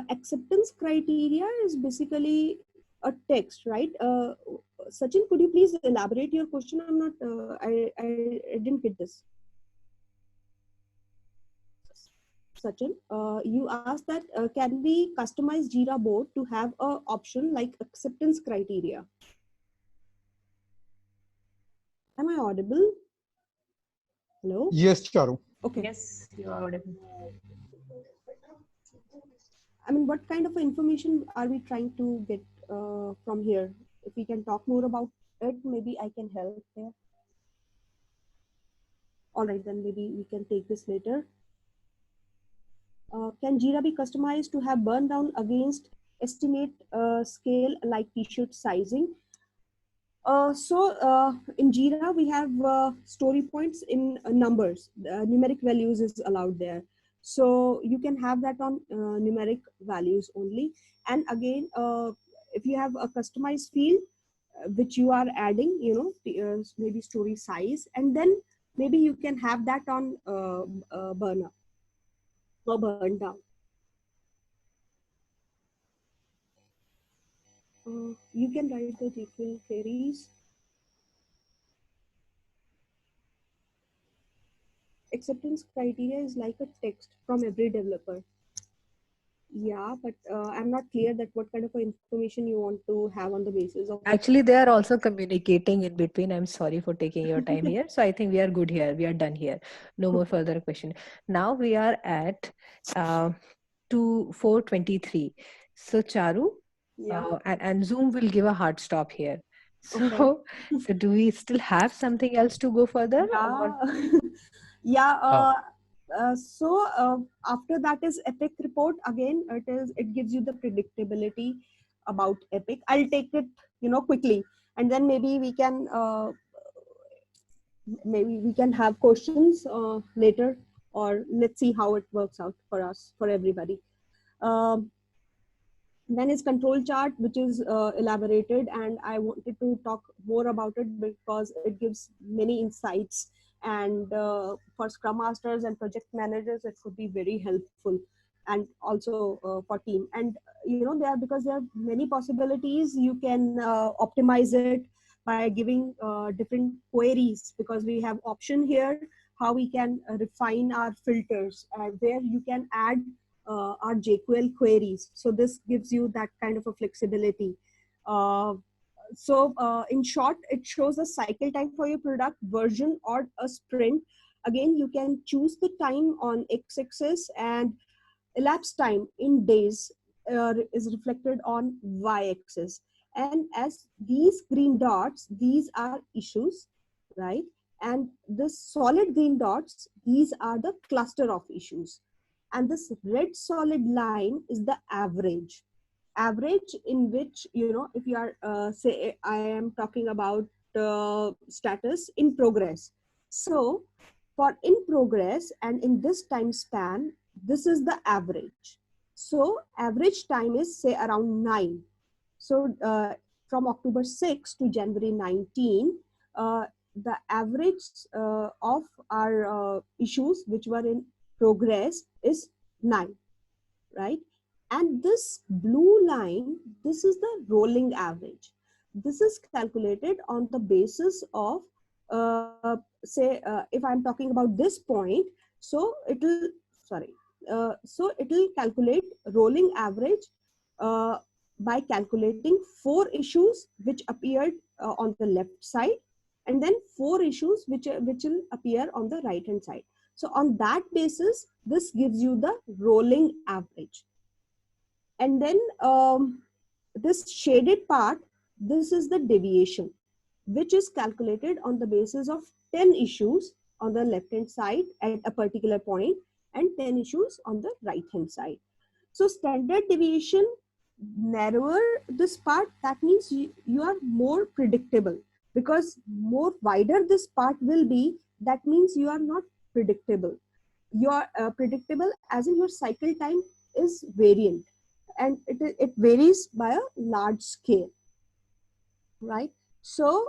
Acceptance criteria is basically a text, right? Sachin, could you please elaborate your question? I'm not, I didn't get this. Sachin, you asked that can we customize Jira board to have a option like acceptance criteria? Am I audible? Hello? Yes, Charu. Okay. Yes, you are audible. I mean, what kind of information are we trying to get from here? If we can talk more about it, maybe I can help there. All right, then maybe we can take this later. Can Jira be customized to have burn down against estimate scale like t-shirt sizing? In Jira, we have story points in numbers. Numeric values is allowed there. So you can have that on numeric values only. And again, if you have a customized field, which you are adding, you know, maybe story size, and then maybe you can have that on burn up or burn down. You can write the JQuery queries. Acceptance criteria is like a text from every developer. Yeah, but I'm not clear that what kind of information you want to have on the basis of. Actually, they are also communicating in between. I'm sorry for taking your time here. So I think we are good here. We are done here. No more further question. Now we are at 4:23. So Charu, Yeah. and Zoom will give a hard stop here. So, Okay. so do we still have something else to go further? Yeah. After that is Epic report. Again, it gives you the predictability about Epic. I'll take it, you know, quickly, and then maybe we can have questions later, or let's see how it works out for us, for everybody. Then is control chart, which is elaborated, and I wanted to talk more about it because it gives many insights, and for scrum masters and project managers it could be very helpful, and also for team. And you know, because there are many possibilities, you can optimize it by giving different queries, because we have option here how we can refine our filters, where you can add our JQuery queries. So this gives you that kind of a flexibility. In short, it shows a cycle time for your product, version, or a sprint. Again, you can choose the time on x-axis, and elapsed time in days is reflected on y-axis. And as these green dots, these are issues, right? And the solid green dots, these are the cluster of issues. And this red solid line is the average. Average in which, you know, if you are, say, I am talking about status in progress. So for in progress and in this time span, this is the average. So average time is, say, around 9. So from October 6 to January 19, the average of our issues which were in progress is 9, right? And this blue line, this is the rolling average. This is calculated on the basis of, if I'm talking about this point, so it will, so it will calculate rolling average by calculating 4 issues which appeared on the left side, and then 4 issues which will appear on the right hand side. So on that basis, this gives you the rolling average. And then this shaded part, this is the deviation, which is calculated on the basis of 10 issues on the left hand side at a particular point, and 10 issues on the right hand side. So standard deviation, narrower this part, that means you are more predictable, because more wider this part will be, that means you are not predictable. your predictable as in your cycle time is variant, and it varies by a large scale, right? So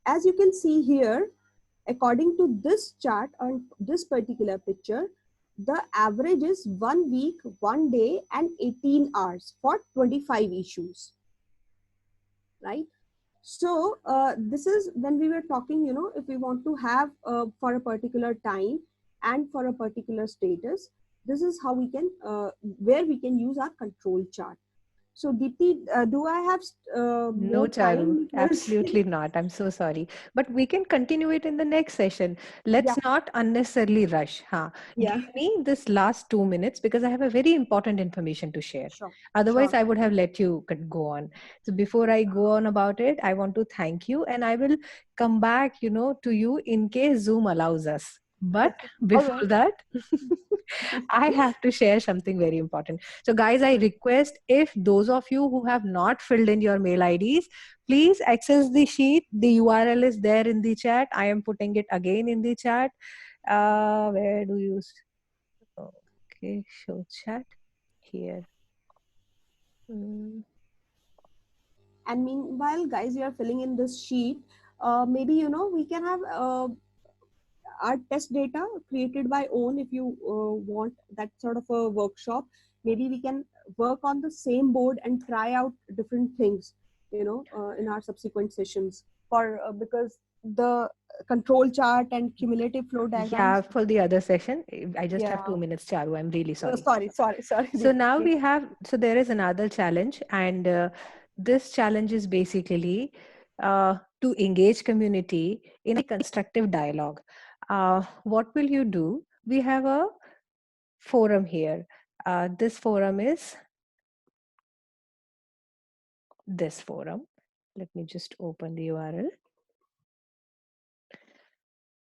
as you can see here, according to this chart on this particular picture, the average is 1 week, 1 day, and 18 hours for 25 issues, right? So this is when we were talking, you know, if we want to have for a particular time and for a particular status, this is how we can, where we can use our control chart. So Deepti, do I have No, more Charu, time? Because absolutely not. I'm so sorry. But we can continue it in the next session. Let's yeah, not unnecessarily rush. Huh? yeah, Give me this last 2 minutes because I have a very important information to share. sure, Otherwise, sure. I would have let you go on. So before I go on about it, I want to thank you, and I will come back, you know, to you in case Zoom allows us. But Okay, all before right. that, I have to share something very important. So guys, I request if those of you who have not filled in your mail IDs, please access the sheet. The URL is there in the chat. I am putting it again in the chat. Where do you, okay, show chat here. And meanwhile, guys, you are filling in this sheet. Maybe, you know, we can have our test data created by OWN if you want that sort of a workshop. Maybe we can work on the same board and try out different things, you know, in our subsequent sessions, for because the control chart and cumulative flow Yeah, diagrams. for the other session. I just have Yeah. 2 minutes, Charu. I'm really sorry. Sorry. So now Deepti. we have, so there is another challenge, and this challenge is basically to engage community in a constructive dialogue. What will you do? We have a forum here. This forum is this forum. Let me just open the URL.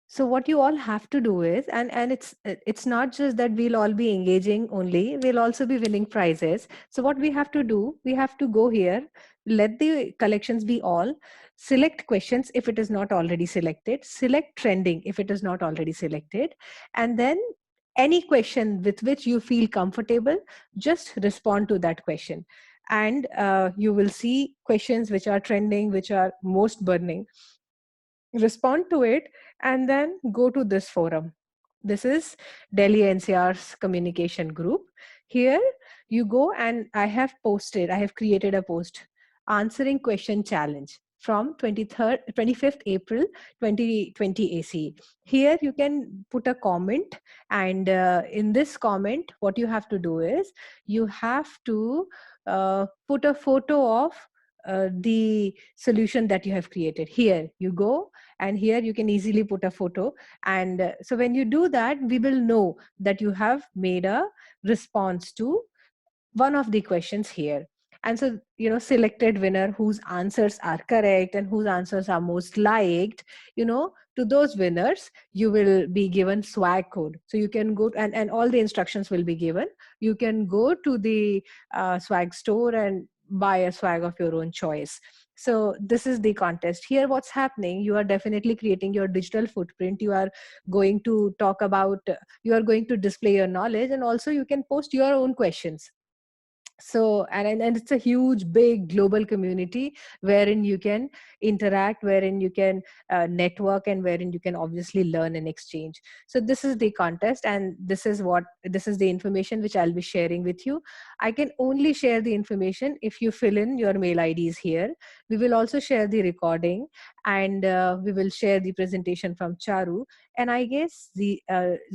So what you all have to do is, and it's not just that we'll all be engaging only, we'll also be winning prizes. So what we have to do, we have to go here, let the collections be all, select questions if it is not already selected, select trending if it is not already selected, and then any question with which you feel comfortable, just respond to that question. And you will see questions which are trending, which are most burning, respond to it, and then go to this forum. This is Delhi NCR's communication group. Here you go, and I have created a post, answering question challenge from 25th April 2020 AC. Here you can put a comment, and in this comment, what you have to do is you have to put a photo of the solution that you have created. Here you go, and here you can easily put a photo, and so when you do that, we will know that you have made a response to one of the questions here. And so, you know, selected winner whose answers are correct and whose answers are most liked, you know, to those winners you will be given swag code. So you can go, and all the instructions will be given. You can go to the swag store and buy a swag of your own choice. So this is the contest. Here what's happening, you are definitely creating your digital footprint. You are going to talk about, you are going to display your knowledge, and also you can post your own questions. So and it's a huge big global community wherein you can interact, wherein you can network, and wherein you can obviously learn and exchange. So this is the contest, and this is the information which I'll be sharing with you. I can only share the information if you fill in your mail IDs here. We will also share the recording, and we will share the presentation from Charu, and I guess the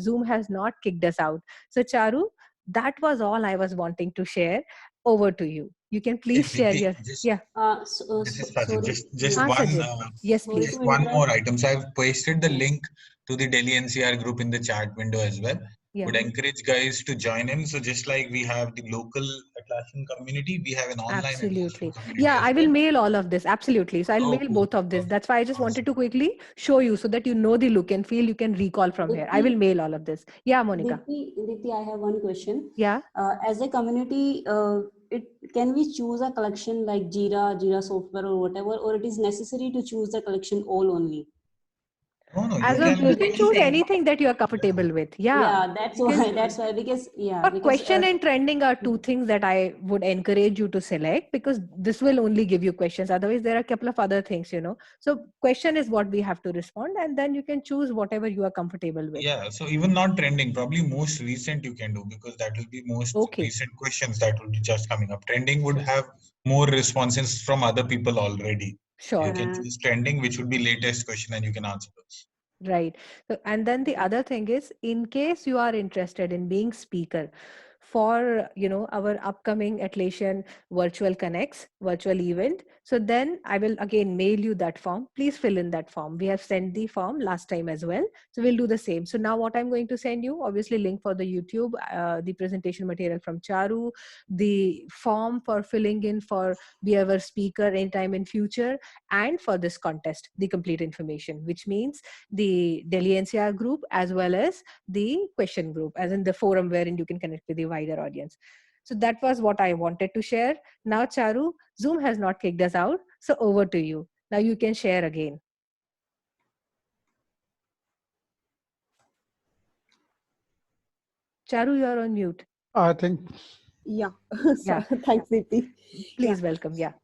Zoom has not kicked us out. So Charu, that was all I was wanting to share. Over to you. You can please share your, yeah. This is Sajid. Sorry, Just yeah. one, Sajid. Yes, Sorry please. just to one more interrupt. item. So I've pasted the link to the Delhi NCR group in the chat window as well. Yeah. Would encourage guys to join in. So just like we have the local Atlassian community, we have an online Absolutely. Atlassian community Yeah, as I will well. mail all of this. Absolutely. So I'll Oh, mail cool. both of this. That's why I just wanted to quickly show you so that you know the look and feel. You can recall from here. I will mail all of this. Yeah, Monica. Deepti, I have one question. Yeah. As a community, can we choose a collection like Jira software or whatever, or it is necessary to choose the collection all only? No, As you of, can you do can choose anything. anything that you are comfortable with. Yeah. Yeah, that's You can why. choose. That's why, because yeah, Or because question and trending are two things that I would encourage you to select, because this will only give you questions. Otherwise, there are a couple of other things, So question is what we have to respond, and then you can choose whatever you are comfortable with. Yeah, so even not trending, probably most recent you can do, because that will be most Okay. recent questions that will be just coming up. Trending would have more responses from other people already. So you Sure. can choose trending, which would be latest question, and you can answer those. Right. So, and then the other thing is, in case you are interested in being speaker for, our upcoming Atlassian Virtual Connects virtual event, so then I will again mail you that form. Please fill in that form. We have sent the form last time as well. So we'll do the same. So now what I'm going to send you, obviously link for the YouTube, the presentation material from Charu, the form for filling in for be our speaker anytime in future, and for this contest, the complete information, which means the Delhi NCR group as well as the question group, as in the forum wherein you can connect with the wider audience. So that was what I wanted to share. Now, Charu, Zoom has not kicked us out. So over to you. Now you can share again. Charu, you are on mute. I think. Yeah. Yeah. Thanks, Deepti. Please welcome. Yeah.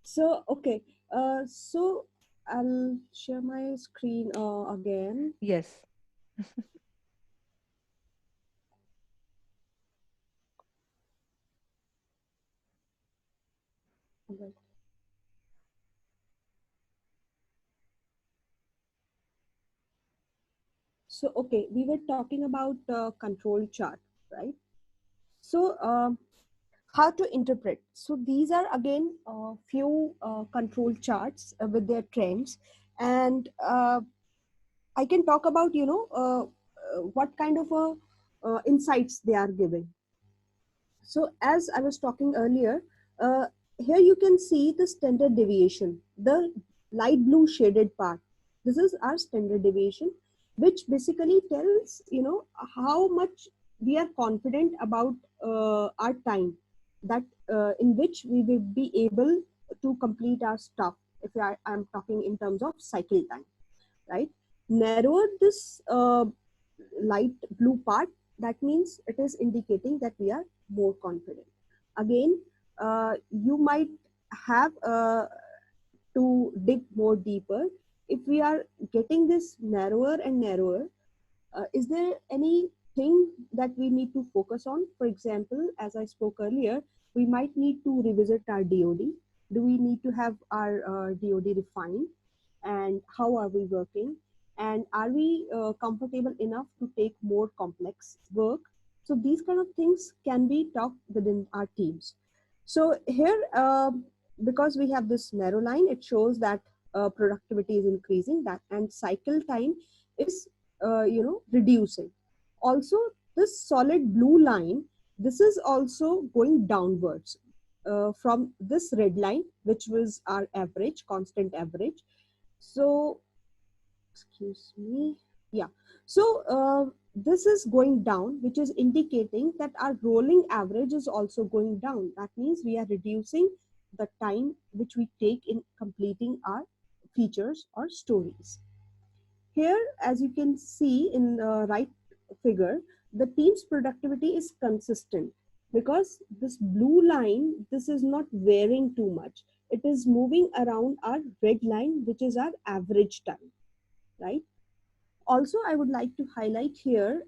So, okay. So I'll share my screen again. Yes. Right. So, okay, we were talking about control chart, right? So, how to interpret? So these are again few control charts with their trends, and I can talk about what kind of insights they are giving. So as I was talking earlier, here you can see the standard deviation, the light blue shaded part. This is our standard deviation, which basically tells how much we are confident about our time, that in which we will be able to complete our stuff. If I'm talking in terms of cycle time, right? Narrower this light blue part, that means it is indicating that we are more confident. Again, you might have to dig more deeper. If we are getting this narrower and narrower, is there anything that we need to focus on? For example, as I spoke earlier, we might need to revisit our DoD. Do we need to have our DoD refined? And how are we working? And are we comfortable enough to take more complex work? So these kind of things can be talked within our teams. So here, because we have this narrow line, it shows that productivity is increasing, that and cycle time is reducing. Also, this solid blue line, this is also going downwards from this red line, which was our average, constant average. So, excuse me. Yeah. So, this is going down, which is indicating that our rolling average is also going down. That means we are reducing the time which we take in completing our features or stories. Here, as you can see in the right figure, the team's productivity is consistent because this blue line, this is not varying too much. It is moving around our red line, which is our average time, right? Also, I would like to highlight here,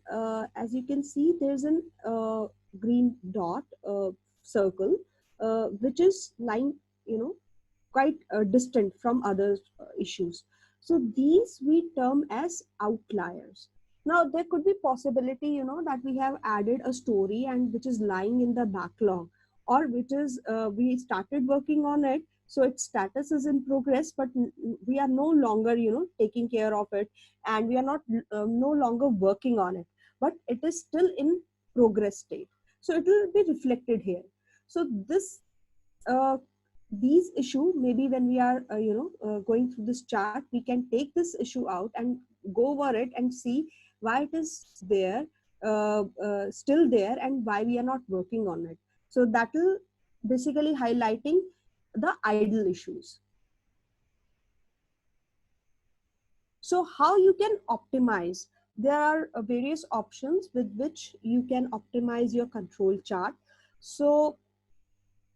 as you can see, there's an green dot circle, which is lying, quite distant from other issues. So these we term as outliers. Now there could be possibility, that we have added a story and which is lying in the backlog, or which is we started working on it, so its status is in progress, but we are no longer, taking care of it, and we are not no longer working on it, but it is still in progress state. So it will be reflected here. So this these issue, maybe when we are going through this chart, we can take this issue out and go over it and see why it is there, still there, and why we are not working on it. So that will basically highlighting the idle issues. So how you can optimize? There are various options with which you can optimize your control chart. So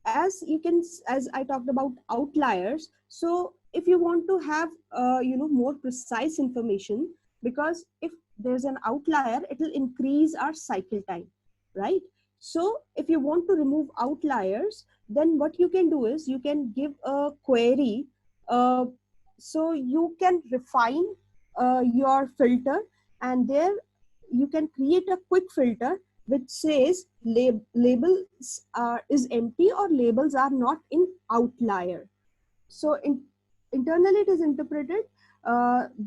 as you can, as I talked about outliers, so if you want to have more precise information, because if there's an outlier, it will increase our cycle time, right? So if you want to remove outliers, then what you can do is you can give a query. So you can refine your filter, and there you can create a quick filter which says labels is empty or labels are not in outlier. So internally it is interpreted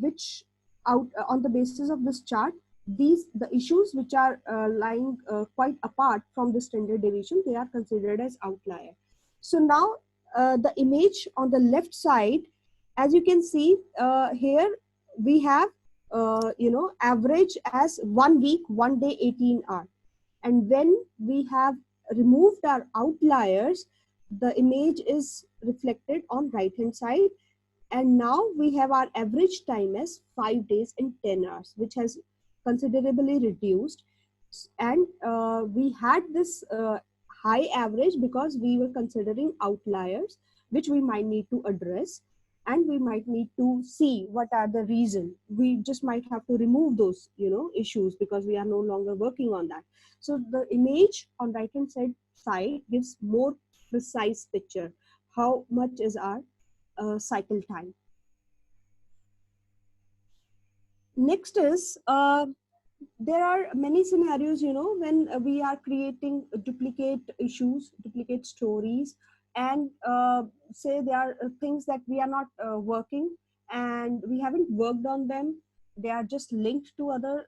which out on the basis of this chart, the issues which are lying quite apart from the standard deviation, they are considered as outlier. So now the image on the left side, as you can see here, we have average as 1 week, 1 day, 18 hours. And when we have removed our outliers, the image is reflected on right hand side. And now we have our average time as 5 days and 10 hours, which has considerably reduced. And we had this high average because we were considering outliers, which we might need to address. And we might need to see what are the reason. We just might have to remove those, issues, because we are no longer working on that. So the image on right hand side gives more precise picture. How much is our cycle time? Next is there are many scenarios, when we are creating duplicate issues, duplicate stories, and say there are things that we are not working and we haven't worked on them. They are just linked to other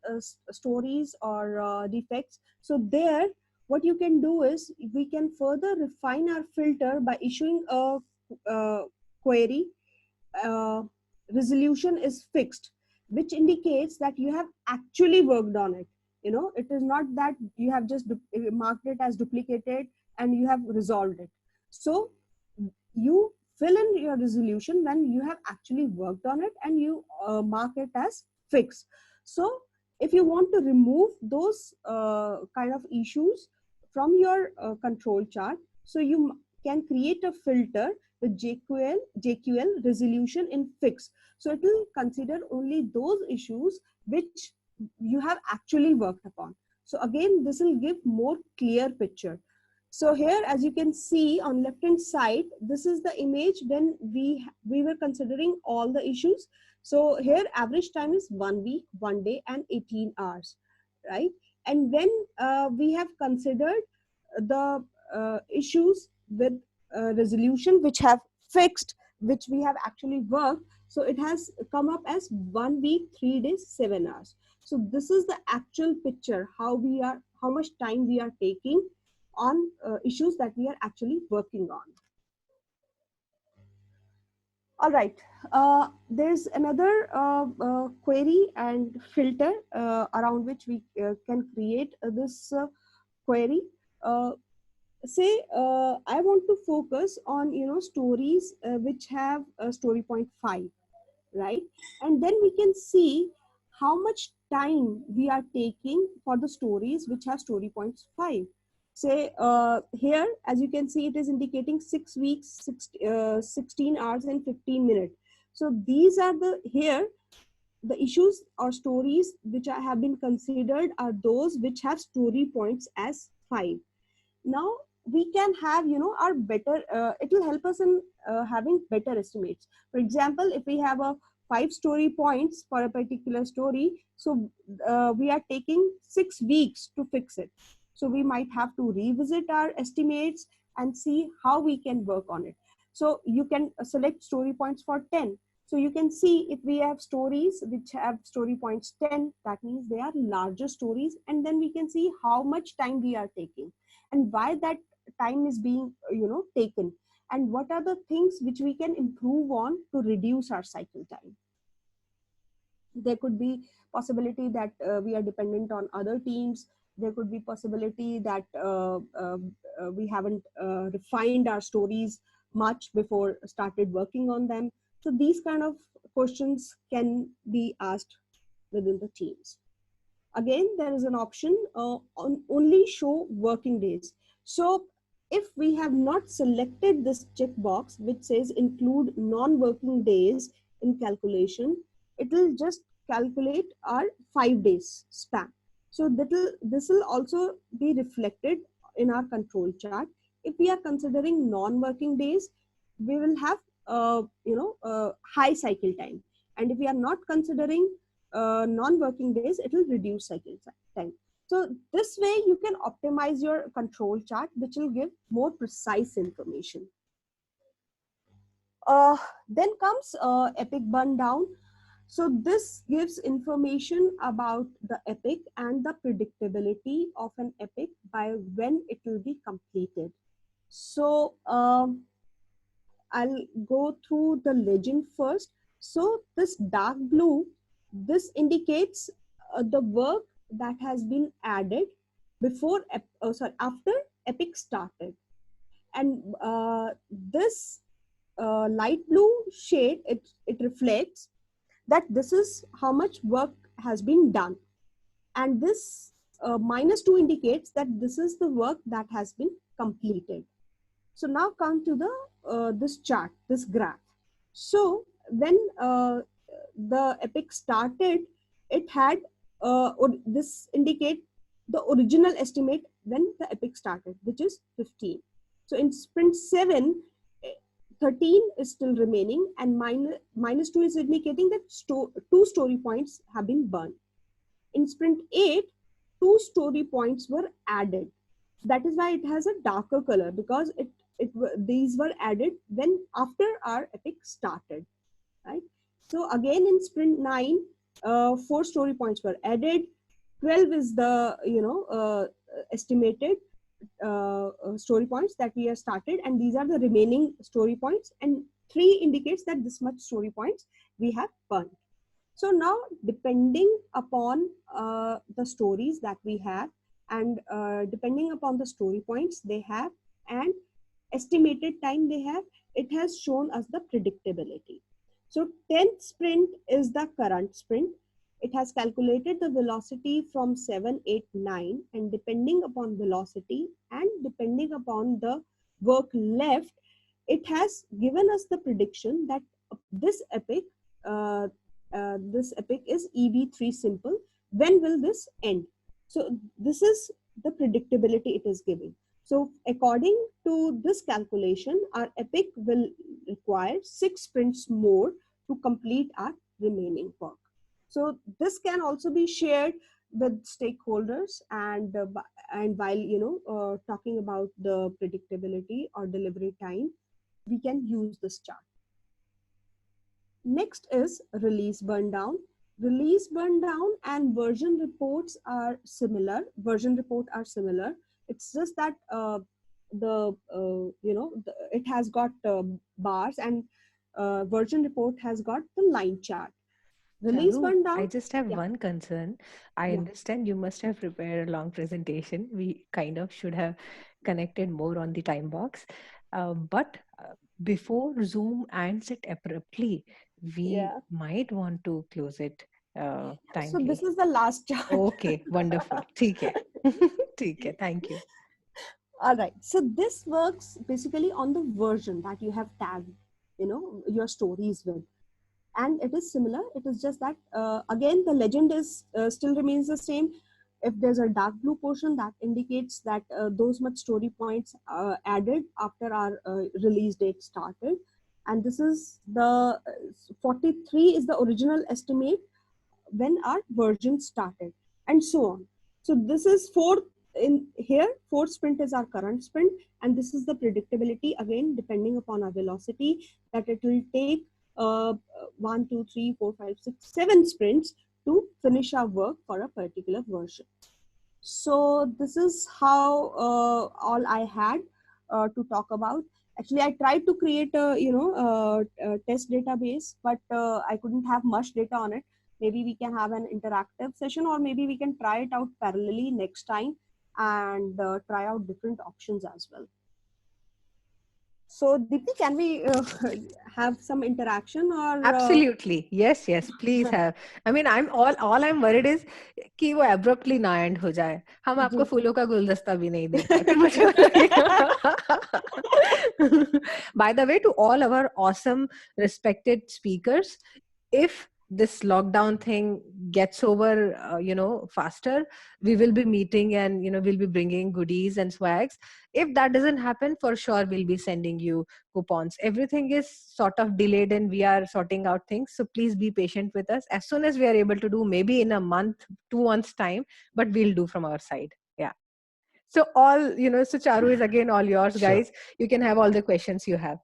stories or defects. So there, what you can do is we can further refine our filter by issuing a query. Resolution is fixed, which indicates that you have actually worked on it. It is not that you have just marked it as duplicated and you have resolved it. So you fill in your resolution when you have actually worked on it, and you mark it as fixed. So if you want to remove those kind of issues from your control chart, so you can create a filter with JQL resolution in fix. So it will consider only those issues which you have actually worked upon. So again, this will give more clear picture. So here, as you can see on left hand side, this is the image when we were considering all the issues. So here average time is 1 week, 1 day and 18 hours, right? And when we have considered the issues with resolution which have fixed, which we have actually worked, so it has come up as 1 week, 3 days, 7 hours. So this is the actual picture, how much time we are taking on issues that we are actually working on. All right, there's another query and filter around which we can create this query. Say I want to focus on stories which have story point 5, right? And then we can see how much time we are taking for the stories which have story points 5. Say here, as you can see, it is indicating 6 weeks, 16 hours and 15 minutes. So these are the issues or stories which have been considered are those which have story points as 5. Now we can have our better it will help us in having better estimates. For example, if we have a 5 story points for a particular story, so we are taking 6 weeks to fix it. So we might have to revisit our estimates and see how we can work on it. So you can select story points for 10. So you can see if we have stories which have story points 10, that means they are larger stories, and then we can see how much time we are taking and why that time is being taken, and what are the things which we can improve on to reduce our cycle time. There could be possibility that we are dependent on other teams. There could be possibility that we haven't refined our stories much before started working on them. So these kind of questions can be asked within the teams. Again, there is an option on only show working days. So if we have not selected this checkbox which says include non-working days in calculation, it will just calculate our 5 days span. So this will also be reflected in our control chart. If we are considering non-working days, we will have high cycle time, and if we are not considering non-working days, it will reduce cycle time. So this way you can optimize your control chart, which will give more precise information. Then comes epic burn down. So this gives information about the epic and the predictability of an epic by when it will be completed. So I'll go through the legend first. So this dark blue, this indicates the work that has been added before, after epic started. And this light blue shade, it reflects that this is how much work has been done. And this -2 indicates that this is the work that has been completed. So now come to the this chart, this graph. So when the epic started, it had this indicate the original estimate when the epic started, which is 15. So in sprint 7, 13 is still remaining, and -2 is indicating that 2 story points have been burned. In sprint 8, 2 story points were added. That is why it has a darker color, because these were added when after our epic started, right? So again in sprint 9, 4 story points were added. 12 is the estimated story points that we have started, and these are the remaining story points, and 3 indicates that this much story points we have burned. So now, depending upon the stories that we have, and depending upon the story points they have and estimated time they have, it has shown us the predictability. So 10th sprint is the current sprint. It has calculated the velocity from 7, 8, 9, and depending upon velocity and depending upon the work left, it has given us the prediction that this epic is EV3 simple. When will this end? So this is the predictability it is giving. So according to this calculation, our epic will require 6 sprints more to complete our remaining work. So this can also be shared with stakeholders, and while talking about the predictability or delivery time, we can use this chart. Next is release burn down. Release burn down and version reports are similar. It's just that it has got bars, and version report has got the line chart. Release Charu, burn down. I just have Yeah. one concern. I Yeah. understand you must have prepared a long presentation. We kind of should have connected more on the time box. But before Zoom ends it abruptly, we Yeah. might want to close it So timely. this is the last chart. Okay, wonderful. ठीक है. ठीक है. Thank you. All right. So this works basically on the version that you have tagged, your stories with. And it is similar. It is just that, again, the legend is still remains the same. If there's a dark blue portion, that indicates that those much story points added after our release date started. And this is the 43 is the original estimate when our version started, and so on. So this is fourth sprint is our current sprint, and this is the predictability, again depending upon our velocity, that it will take 1, 2, 3, 4, 5, 6, 7 sprints to finish our work for a particular version. So this is how all I had to talk about. Actually, I tried to create a test database, but I couldn't have much data on it. Maybe we can have an interactive session, or maybe we can try it out parallelly next time and try out different options as well. So Deepti, can we have some interaction or? Absolutely. Yes, yes, please have. I mean, all I'm worried is कि वो abruptly ना end हो जाए. हम आपको फूलों का गुलदस्ता भी नहीं दे पाए. फिर मुझे लगेगा. By the way, to all our awesome, respected speakers, if this lockdown thing gets over, faster, we will be meeting and, we'll be bringing goodies and swags. If that doesn't happen, for sure, we'll be sending you coupons. Everything is sort of delayed and we are sorting out things. So please be patient with us. As soon as we are able to do, maybe in a month, 2 months time, but we'll do from our side. Yeah. So so Charu is again all yours, Sure. guys. You can have all the questions you have.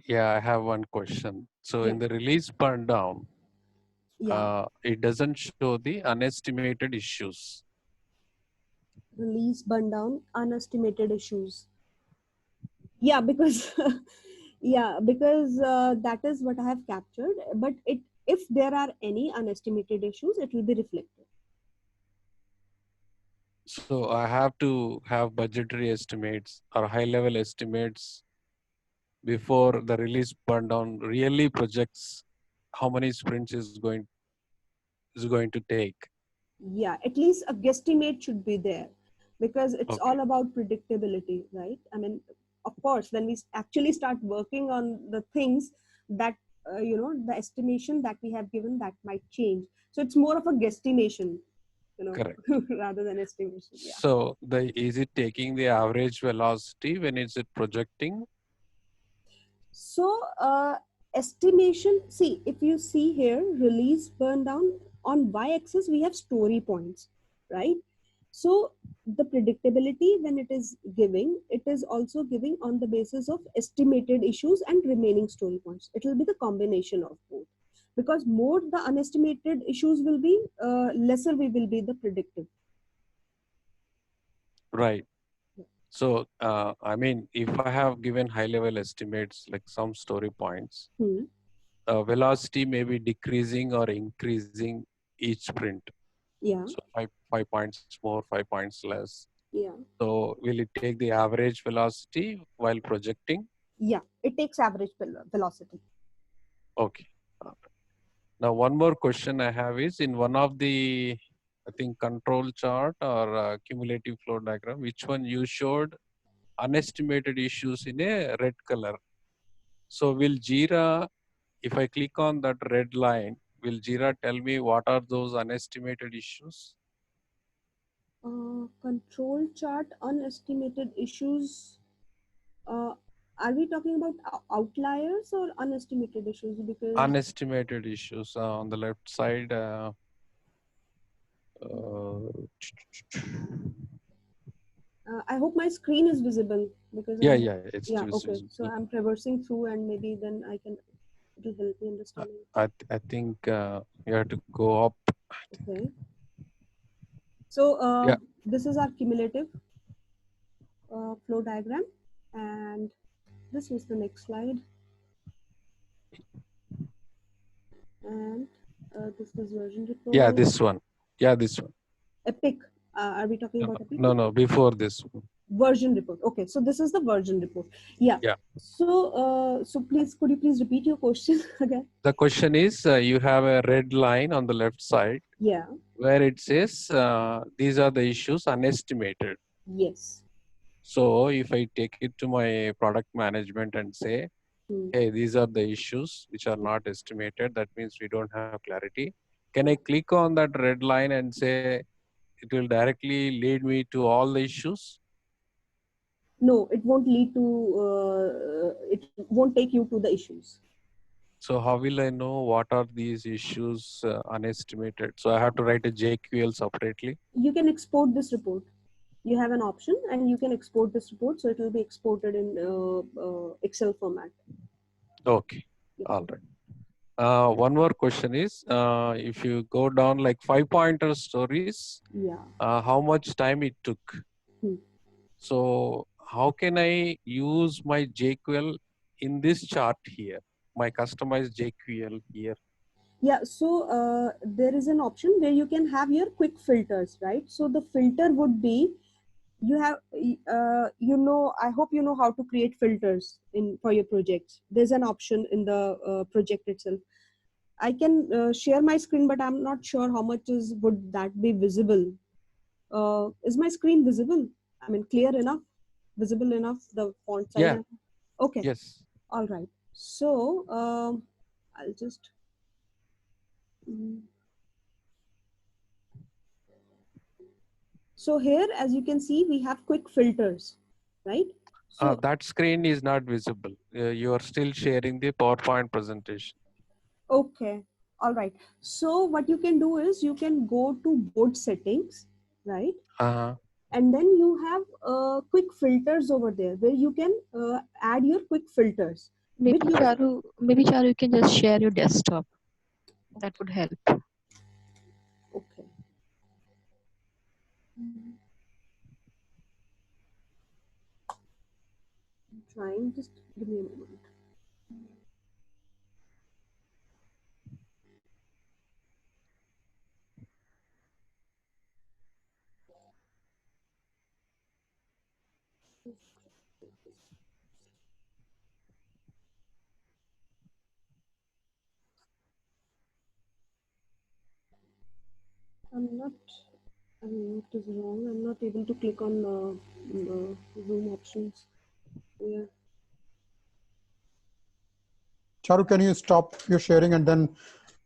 Yeah, I have one question. So in the release burn down, it doesn't show the unestimated issues. Release burn down, unestimated issues. Yeah, because because that is what I have captured. But if there are any unestimated issues, it will be reflected. So I have to have budgetary estimates or high level estimates before the release burn down really projects how many sprints is going to take. Yeah, at least a guesstimate should be there, because it's all about predictability, right? I mean, of course, when we actually start working on the things that the estimation that we have given, that might change. So it's more of a guesstimation, Correct. rather than estimation. Yeah. So is it taking the average velocity when is it projecting? So estimation, see, if you see here, release burn down, on y-axis we have story points, right? So the predictability, when it is giving, it is also giving on the basis of estimated issues and remaining story points. It will be the combination of both, because more the unestimated issues will be, lesser we will be the predictive. Right. So, I mean, if I have given high level estimates, like some story points, velocity may be decreasing or increasing each sprint. Yeah. So 5 points more, 5 points less. Yeah. So will it take the average velocity while projecting? Yeah, it takes average velocity. Okay. Now, one more question I have is, in one of the, I think, control chart or cumulative flow diagram, which one you showed unestimated issues in a red color. So will Jira, if I click on that red line, will Jira tell me what are those unestimated issues? Control chart, unestimated issues. Are we talking about outliers or unestimated issues? Because Unestimated issues on the left side. I hope my screen is visible, because it's okay. visible. So I'm traversing through, and maybe then it will help me understand. I think you have to go up. Okay. So this is our cumulative flow diagram, and this is the next slide. And this is version report. Yeah, this one. Yeah, this one. Epic. Are we talking about Epic? No, before this one. Version report. Okay, so this is the version report. Yeah. So, so please, could you please repeat your question again? The question is, you have a red line on the left side. Yeah. Where it says, these are the issues unestimated. Yes. So if I take it to my product management and say, hey, these are the issues which are not estimated, that means we don't have clarity. Can I click on that red line and say, it will directly lead me to all the issues? No, it won't lead to, it won't take you to the issues. So how will I know what are these issues unestimated? So I have to write a JQL separately? You can export this report. You have an option and you can export this report. So it will be exported in Excel format. Okay, all right. One more question is, if you go down like 5-pointer stories, how much time it took? So how can I use my JQL in this chart here, my customized JQL here? Yeah, so there is an option where you can have your quick filters, right? So the filter would be you have, I hope you know how to create filters for your projects. There's an option in the project itself. I can share my screen, but I'm not sure how much would that be visible. Is my screen visible? I mean, clear enough, visible enough, the font size? Yeah. Okay. Yes. All right. So I'll just. So here, as you can see, we have quick filters, right? So That screen is not visible. You are still sharing the PowerPoint presentation. okay. All right. So what you can do is you can go to board settings, right? And then you have quick filters over there where you can add your quick filters. Maybe Charu, you can just share your desktop. That would help. Okay. I'm trying. Just give me a moment. I mean, what is wrong? I'm not able to click on the Zoom options. Yeah. Charu, can you stop your sharing and then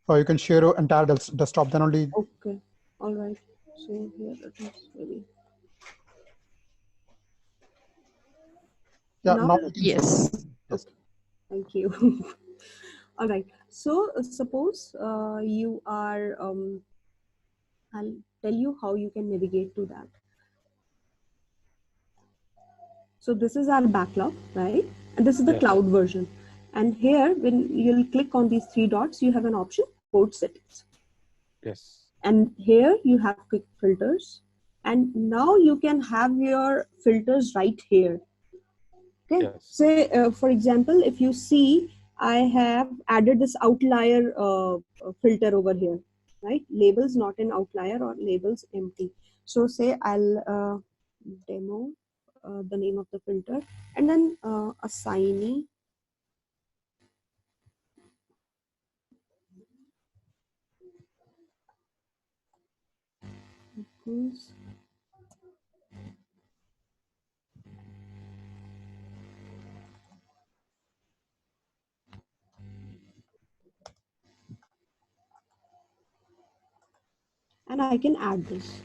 you can share your entire desktop, then only. Okay. All right. So here it is maybe. Yeah. Now yes. Okay. Thank you. All right. So suppose you are. I'll tell you how you can navigate to that. So this is our backlog, right? And this is the Yes. cloud version. And here, when you'll click on these three dots, you have an option, board settings. Yes. And here you have quick filters. And now you can have your filters right here. Okay. Yes. Say, for example, if you see, I have added this outlier filter over here, right? Labels not in outlier or labels empty. So say I'll demo the name of the filter and then assignee. Equals and I can add this.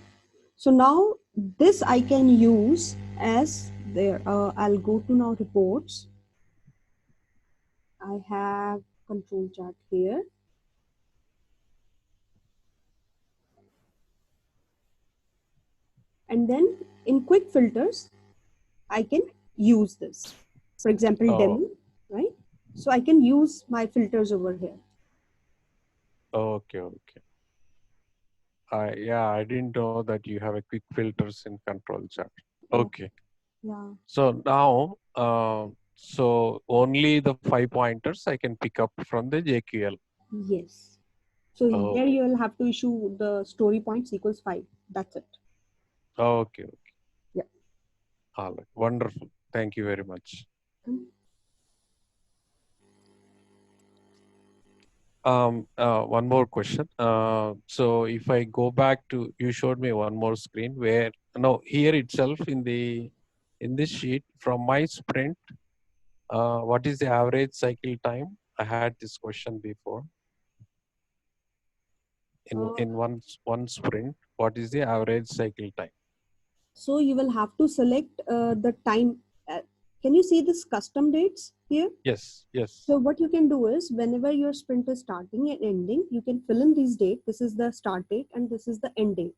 So now this I can use as there. I'll go to now reports. I have control chart here. And then in quick filters, I can use this. For example, demo, right? So I can use my filters over here. Okay. Okay. I didn't know that you have a quick filters in control chart. Okay. Yeah. So now, so only the 5 pointers I can pick up from the JQL. Yes. So here you will have to issue the story points equals 5. That's it. Okay. Okay. Yeah. All right. Wonderful. Thank you very much. One more question. So if I go back to, you showed me one more screen where, no, here itself in this sheet from my sprint, what is the average cycle time? I had this question before. In one sprint, what is the average cycle time? So you will have to select the time. Can you see this custom dates here? Yes, yes. So what you can do is whenever your sprint is starting and ending, you can fill in these dates. This is the start date and this is the end date,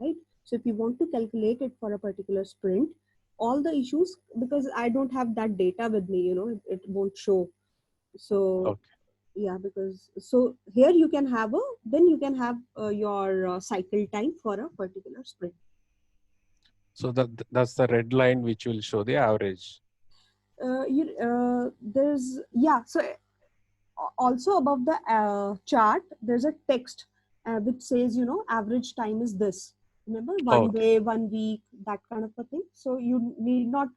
right? So if you want to calculate it for a particular sprint, all the issues, because I don't have that data with me, it won't show. So yeah, because so here you can have your cycle time for a particular sprint. So that's the red line which will show the average. There's so also above the chart there's a text which says average time is this. Remember, one Okay. day, 1 week, that kind of a thing. So you need not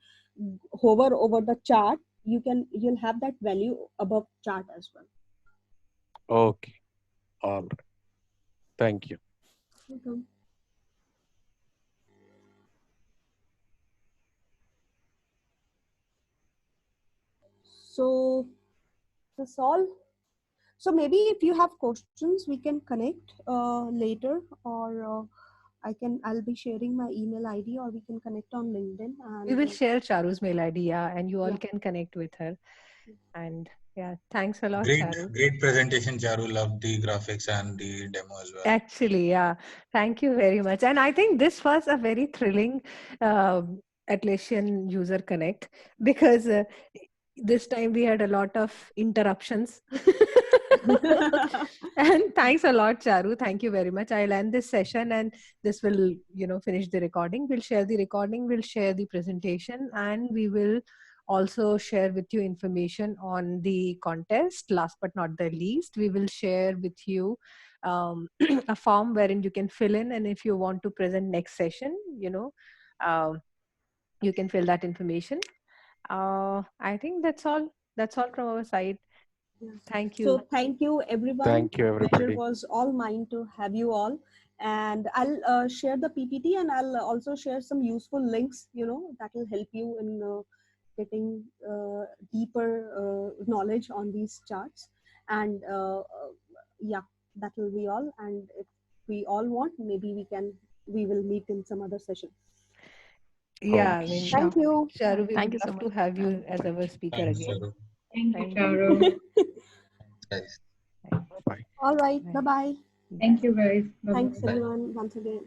hover over the chart. You'll have that value above chart as well. Okay. All right. Thank you. Okay. So that's all. So maybe if you have questions, we can connect later, or I'll be sharing my email ID, or we can connect on LinkedIn. We And will share Charu's mail ID, yeah, and you all yeah. can connect with her. And yeah, thanks a lot, Great, Charu. great presentation, Charu. Love the graphics and the demo as well. Actually, yeah, thank you very much. And I think this was a very thrilling Atlassian user connect, because this time we had a lot of interruptions. And thanks a lot, Charu. Thank you very much. I'll end this session, and this will, finish the recording. We'll share the recording, we'll share the presentation, and we will also share with you information on the contest. Last but not the least, we will share with you a form wherein you can fill in, and if you want to present next session, you can fill that information. I think that's all from our side. Thank you. So thank you, everyone. Thank you, Pleasure everybody. was all mine to have you all. And I'll share the PPT, and I'll also share some useful links, that will help you in getting deeper knowledge on these charts. And yeah, that will be all. And if we all want, maybe we will meet in some other session. Yeah, I Okay. mean, Thank you. Charu, we Thank would you so love to much. have you as our speaker Thanks, again. Charu. Thank you, Thank Charu. Guys. Bye. All right. Bye. Bye-bye. Thank you, guys. Bye-bye. Thanks, Bye. everyone, once again.